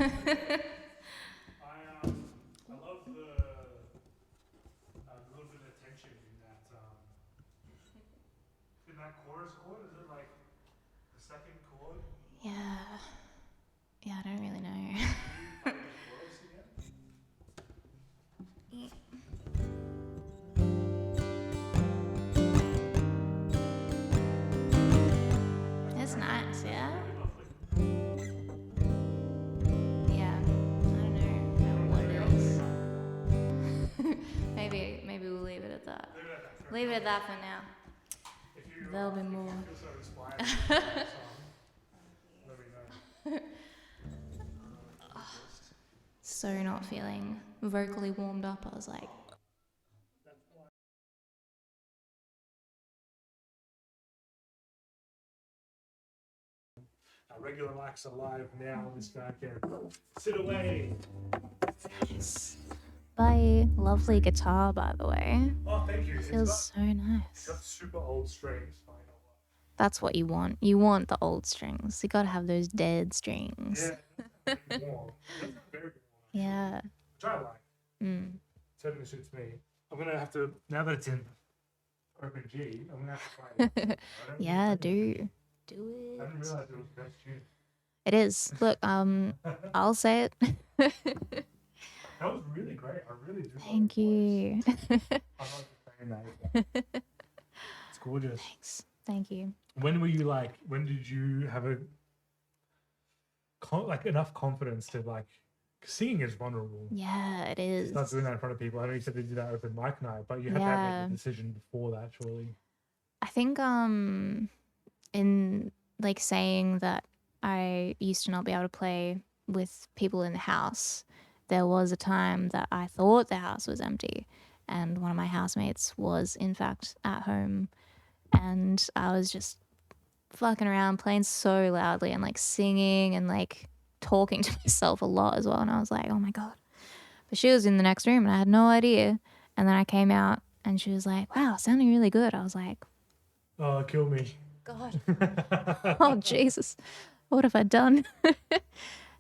B: I love the little bit of tension in that chorus chord. Is it like the second chord?
A: Yeah. Yeah, I don't really know.
B: Can you play the chorus again?
A: Yeah. It's nice, yeah? Yeah. I don't know what it is. Maybe we'll leave it at that. Leave it at that for now. There'll be more.
B: If you feel so inspired by that song, let me know.
A: So not feeling vocally warmed up. I was like,
B: Our regular mics are live now. This guy can sit away.
A: yes. Bye. Lovely guitar, by the way.
B: Oh, thank you.
A: Feels so nice.
B: It's got super old strings.
A: That's what you want. You want the old strings. You gotta have those dead strings.
B: Yeah, very warm.
A: Yeah.
B: Which I like. Certainly suits me. I'm gonna have to, now that it's in open G, I'm gonna have to try it.
A: Yeah, do it.
B: I didn't realize it was the best tune.
A: It is. Look, I'll say it.
B: That was really great. I really do.
A: Thank you.
B: I'm not just saying that. It's gorgeous.
A: Thanks. Thank you.
B: When did you have enough confidence to singing is vulnerable.
A: Yeah, it is.
B: It's not doing that in front of people. I know you said they did that open mic night, but you had to make a decision before that, surely.
A: I think in saying that I used to not be able to play with people in the house, there was a time that I thought the house was empty and one of my housemates was in fact at home, and I was just fucking around playing so loudly and singing and talking to myself a lot as well, and I was like, oh my god. But she was in the next room and I had no idea, and then I came out and she was like, wow, sounding really good. I was like,
B: oh, kill me,
A: god. Oh Jesus, what have I done?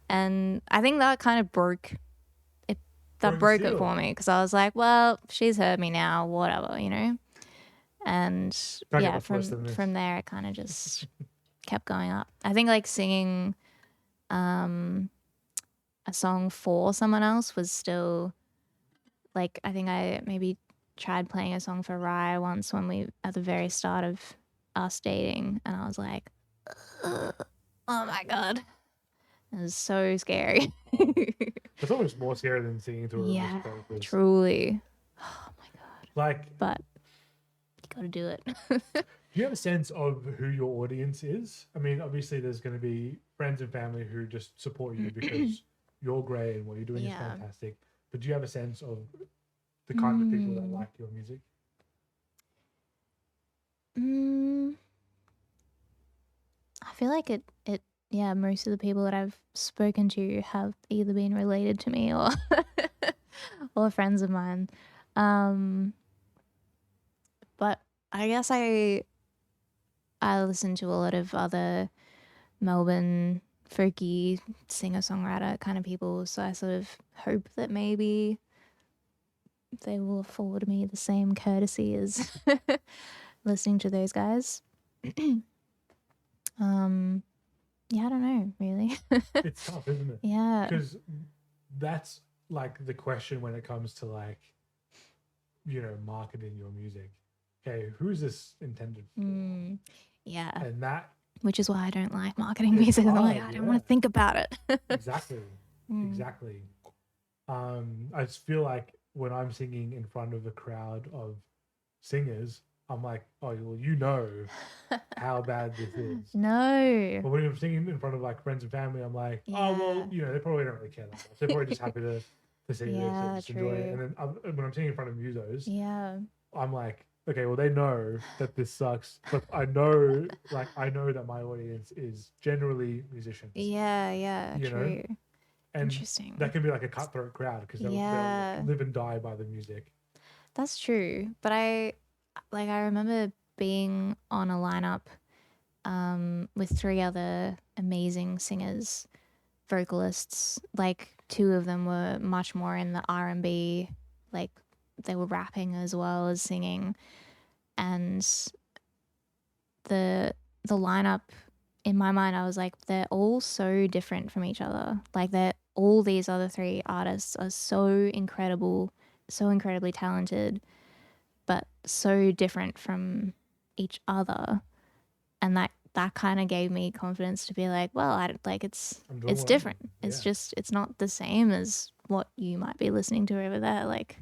A: And I think that kind of broke it for me, because I was like, well, she's heard me now, whatever, and yeah, from there it kind of just kept going up. I think singing a song for someone else was still I think I maybe tried playing a song for Rye once when we at the very start of us dating, and I was like, oh my god, it was so scary.
B: It's almost more scary than singing to a
A: yeah, truly. Oh my god. But you gotta do it.
B: Do you have a sense of who your audience is? I mean, obviously there's going to be friends and family who just support you because you're great and what you're doing is fantastic. But do you have a sense of the kind of people that like your music?
A: I feel like it most of the people that I've spoken to have either been related to me or or friends of mine. But I guess I listen to a lot of other Melbourne folky singer-songwriter kind of people, so I sort of hope that maybe they will afford me the same courtesy as listening to those guys. Yeah, I don't know, really.
B: It's tough, isn't it?
A: Yeah.
B: Because that's the question when it comes to marketing your music. Okay, who is this intended for?
A: Yeah.
B: And that,
A: which is why I don't like marketing music. I'm I don't want to think about it.
B: Exactly. I just feel like when I'm singing in front of a crowd of singers, I'm like, oh, well, how bad this is.
A: No.
B: But when I'm singing in front of friends and family, I'm like, oh, well, they probably don't really care that much. They're probably just happy to see this and just enjoy it. And then when I'm singing in front of musos, I'm like, okay, well, they know that this sucks, but I know that my audience is generally musicians.
A: Yeah, true.
B: And
A: interesting.
B: That can be a cutthroat crowd because they'll live and die by the music.
A: That's true. But I remember being on a lineup with 3 other amazing singers vocalists, like 2 of them were much more in the R&B, like they were rapping as well as singing, and the lineup, in my mind, I was like, they're all so different from each other. Like all these other 3 artists are so incredible, so incredibly talented, but so different from each other. And that kind of gave me confidence to be like, well, it's different. It's just, it's not the same as what you might be listening to over there. Like,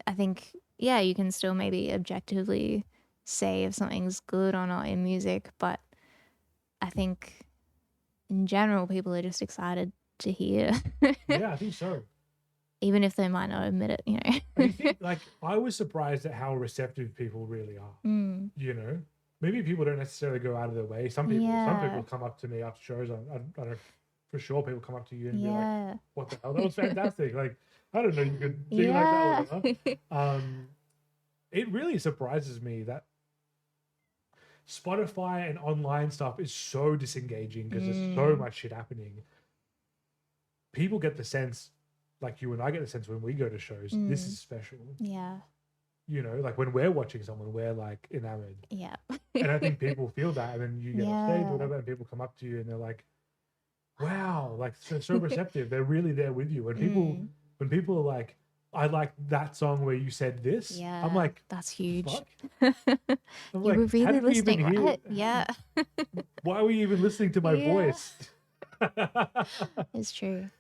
A: I think, yeah, you can still maybe objectively say if something's good or not in music, but I think in general, people are just excited to hear.
B: Yeah, I think so.
A: Even if they might not admit it, you know.
B: I think, like, I was surprised at how receptive people really are. You know, maybe people don't necessarily go out of their way. Some people come up to me after shows. I don't know, for sure, people come up to you and be like, "What the hell? That was fantastic!" Like, I don't know, you could sing like that, or whatever. It really surprises me that Spotify and online stuff is so disengaging because there's so much shit happening. People get the sense, like you and I get the sense when we go to shows, this is special.
A: Yeah.
B: You know, like when we're watching someone, we're like enamored.
A: Yeah.
B: And I think people feel that, and then you get off stage or whatever, and people come up to you and they're like, wow, like so receptive. They're really there with you. When people are like, I like that song where you said this.
A: Yeah,
B: I'm like,
A: that's huge.
B: I'm
A: you
B: like,
A: were really listening, right?
B: Yeah. Why are we even listening to my voice?
A: It's true.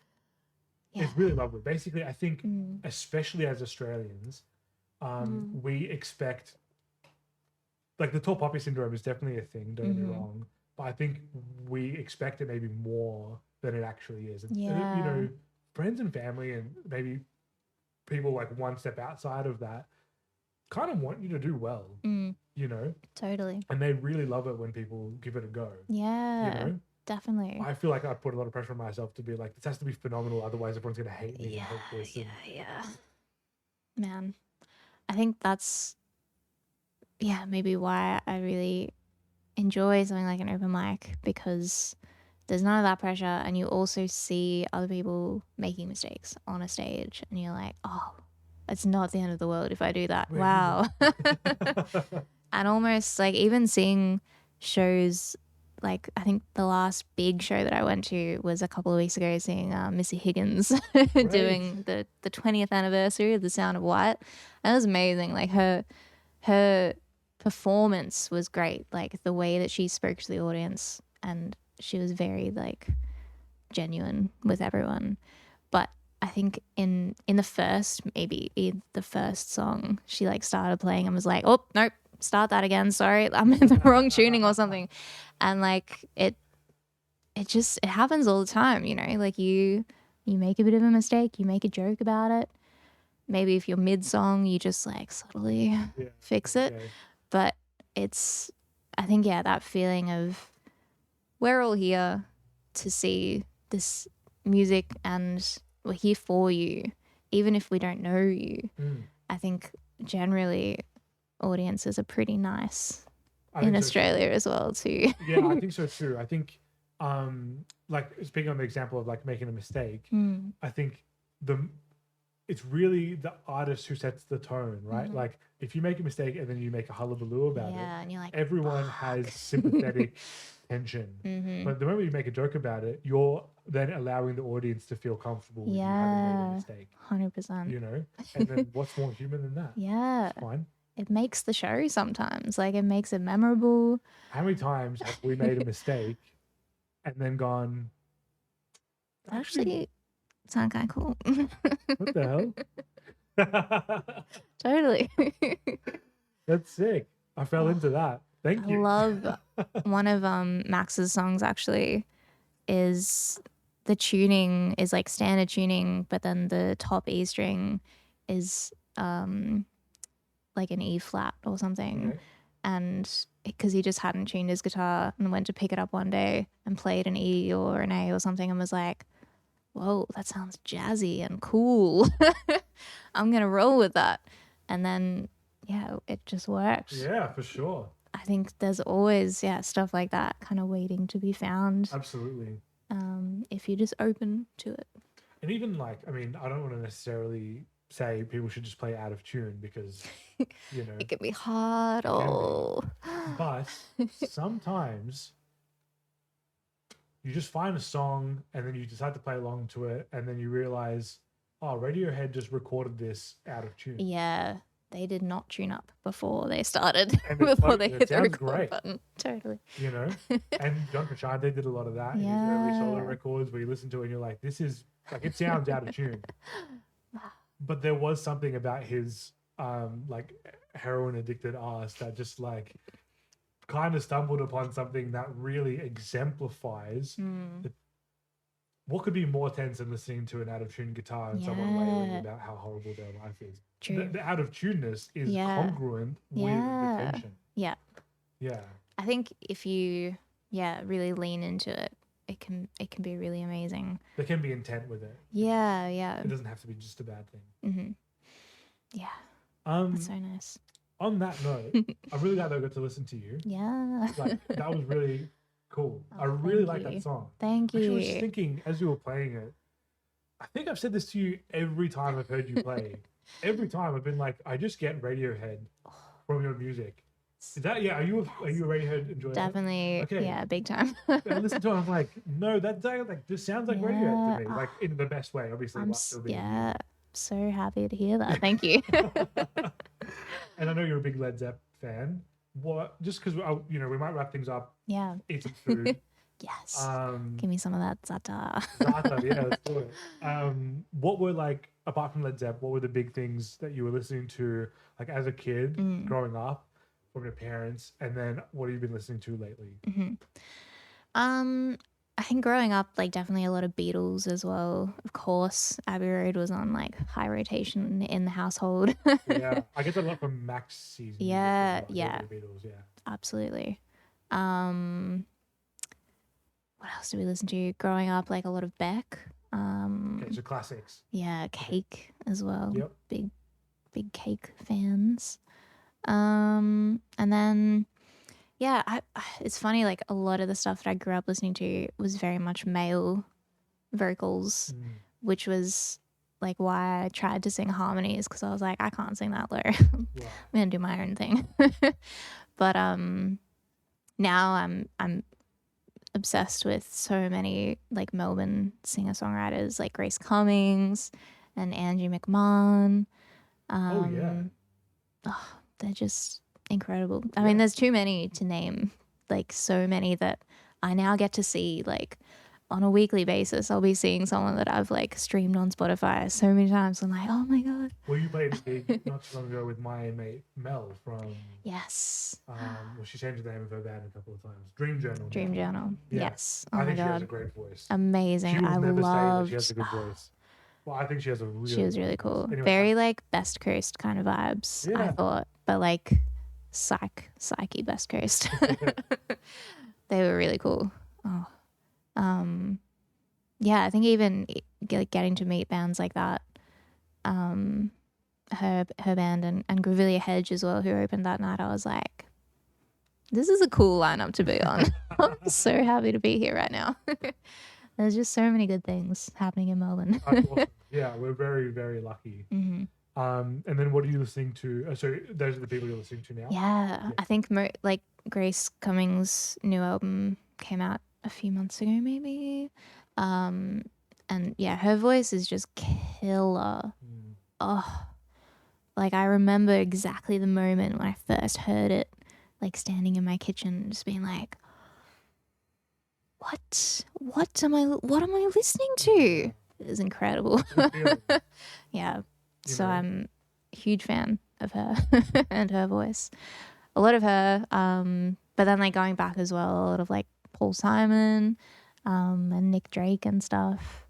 A: Yeah.
B: It's really lovely. Basically, I think, especially as Australians, we expect, like, the tall poppy syndrome is definitely a thing. Don't get me wrong, but I think we expect it maybe more than it actually is. And, you know, friends and family and maybe people like one step outside of that kind of want you to do well, you know?
A: Totally.
B: And they really love it when people give it a go.
A: Yeah,
B: you know?
A: definitely.
B: I feel like I put a lot of pressure on myself to be like, this has to be phenomenal, otherwise everyone's going to hate me and hate this.
A: Yeah. Man, I think that's, maybe why I really enjoy something like an open mic, because there's none of that pressure, and you also see other people making mistakes on a stage, and you're like, oh, it's not the end of the world if I do that.
B: Wait,
A: wow. And almost like even seeing shows, like I think the last big show that I went to was a couple of weeks ago, seeing Missy Higgins doing the 20th anniversary of The Sound of White. That was amazing. Like her performance was great. Like the way that she spoke to the audience, and she was very like genuine with everyone. But I think in the first song, she like started playing and was like, oh nope, start that again, sorry, I'm in the wrong tuning or something. And like it happens all the time, you know, like you make a bit of a mistake, you make a joke about it, maybe if you're mid song you just like subtly fix it. But it's, I think, that feeling of we're all here to see this music and we're here for you, even if we don't know you. I think generally audiences are pretty nice in Australia as well too.
B: Yeah, I think so too. I think, like speaking on the example of like making a mistake, I think it's really the artist who sets the tone, right? Like if you make a mistake and then you make a hullabaloo about it,
A: and you're like,
B: everyone has sympathetic tension. But the moment you make a joke about it, you're then allowing the audience to feel comfortable with you having made a mistake.
A: 100%.
B: You know? And then what's more human than that?
A: Yeah.
B: It's fine.
A: It makes the show sometimes. Like it makes it memorable.
B: How many times have we made a mistake and then gone,
A: actually sound kind of cool.
B: What the hell?
A: Totally.
B: That's sick. I fell into that. Thank you.
A: I love one of Max's songs actually is the tuning is like standard tuning, but then the top E string is like an E flat or something.
B: Okay.
A: And because he just hadn't tuned his guitar and went to pick it up one day and played an E or an A or something and was like, whoa, that sounds jazzy and cool. I'm going to roll with that. And then, it just worked.
B: Yeah, for sure.
A: I think there's always, stuff like that kind of waiting to be found.
B: Absolutely.
A: if you're just open to it.
B: And even like, I mean, I don't want to necessarily say people should just play out of tune because, you know,
A: It can be hard.
B: But sometimes you just find a song and then you decide to play along to it, and then you realize, oh, Radiohead just recorded this out of tune.
A: Yeah, they did not tune up before they started, before they hit the record button. Totally.
B: You know? And John Frusciante did a lot of that in his early solo records where you listen to it and you're like, this is, like, it sounds out of tune. But there was something about his, like, heroin-addicted ass that just, like, kind of stumbled upon something that really exemplifies what could be more tense than listening to an out-of-tune guitar and someone wailing about how horrible their life is.
A: True.
B: The out-of-tuneness is congruent with the tension.
A: Yeah.
B: Yeah.
A: I think if you, really lean into it, it can be really amazing.
B: There can be intent with it.
A: Yeah.
B: It doesn't have to be just a bad thing.
A: Mm-hmm. Yeah. That's so nice.
B: On that note, I'm really glad that I got to listen to you.
A: Yeah.
B: Like, that was really cool. I really like that song.
A: Thank you.
B: Actually, I was just thinking as you were playing it, I think I've said this to you every time I've heard you play. Every time I've been like, I just get Radiohead from your music. Is that, are you a Radiohead enjoyer?
A: Definitely. Okay. Yeah, big time.
B: I listen to it, I'm like, no, this sounds like Radiohead to me. Like, in the best way, obviously.
A: So happy to hear that. Thank you.
B: And I know you're a big Led Zepp fan. What? Just because we might wrap things up.
A: Yeah.
B: Eat some food.
A: Yes. Give me some of that zata.
B: Yeah, let's do it. What were, like, apart from Led Zepp, what were the big things that you were listening to, like, as a kid growing up from your parents, and then what have you been listening to lately?
A: I think growing up, like, definitely a lot of Beatles as well. Of course, Abbey Road was on, like, high rotation in the household.
B: Yeah, I get that a lot from Max season.
A: Yeah.
B: Beatles,
A: Absolutely. What else do we listen to? Growing up, like, a lot of Beck.
B: Okay, so classics.
A: Yeah, Cake as well.
B: Yep.
A: Big Cake fans. And then... Yeah, it's funny, like, a lot of the stuff that I grew up listening to was very much male vocals, which was, like, why I tried to sing harmonies, because I was like, I can't sing that low. I'm going to do my own thing. But now I'm obsessed with so many, like, Melbourne singer-songwriters, like Grace Cummings and Angie McMahon. They're just... incredible. I mean, there's too many to name, like, so many that I now get to see, like, on a weekly basis. I'll be seeing someone that I've, like, streamed on Spotify so many times. I'm like, oh my god.
B: Well, you played a gig not too long ago with my mate Mel from she changed the name of her band a couple of times. Dream Journal.
A: Yes.
B: I think she has a great voice.
A: Amazing.
B: She will never say that she has a good voice. Well, I think she has a really
A: She was really cool.
B: Anyway,
A: very like Best Coast kind of vibes, I thought, but like psyche Best Coast. They were really cool. I think even getting to meet bands like that, her band and Grevillea Hedge as well, who opened that night, I was like, this is a cool lineup to be on. I'm so happy to be here right now. There's just so many good things happening in Melbourne.
B: Awesome. Yeah, we're very, very lucky.
A: Mm-hmm.
B: And then what are you listening to? So those are the people you're listening to now?
A: Yeah. I think like Grace Cummings' new album came out a few months ago maybe. And yeah, her voice is just killer. Oh, like I remember exactly the moment when I first heard it, like standing in my kitchen just being like, what am I listening to? It was incredible. Yeah. So I'm a huge fan of her and her voice. A lot of her, but then like going back as well, a lot of like Paul Simon, and Nick Drake and stuff.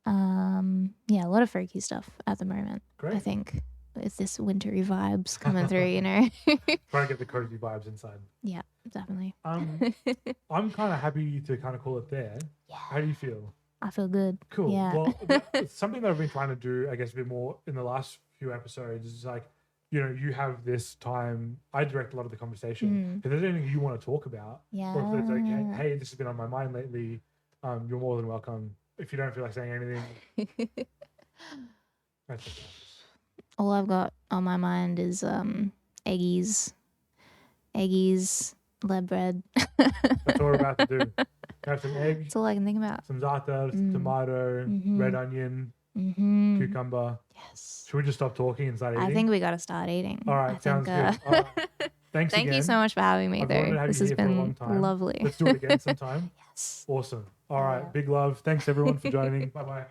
A: Yeah, a lot of folky stuff at the moment.
B: Great.
A: I think with this wintry vibes coming through, you know.
B: Try to get the cozy vibes inside.
A: Yeah, definitely.
B: I'm kind of happy to kind of call it there. Yeah. How do you feel?
A: I feel good.
B: Cool.
A: Yeah.
B: Well, it's something that I've been trying to do, I guess, a bit more in the last few episodes is like, you know, you have this time. I direct a lot of the conversation. If there's anything you want to talk about, or if there's like, hey, this has been on my mind lately, you're more than welcome. If you don't feel like saying anything, that's okay.
A: All I've got on my mind is eggies, lead bread.
B: That's all we're about to do. Have some eggs.
A: That's all I can think about.
B: Some za'atar, some tomato, red onion, cucumber.
A: Yes.
B: Should we just stop talking and start eating?
A: I think we got to start eating.
B: All right, sounds good. All right. Thanks
A: Thank
B: again.
A: you so much for having me,
B: I've wanted to have
A: this
B: you
A: has
B: here for a long
A: been
B: time.
A: lovely.
B: Let's do it again sometime.
A: Yes.
B: Awesome. All right, big love. Thanks everyone for joining. Bye-bye.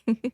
A: Bye.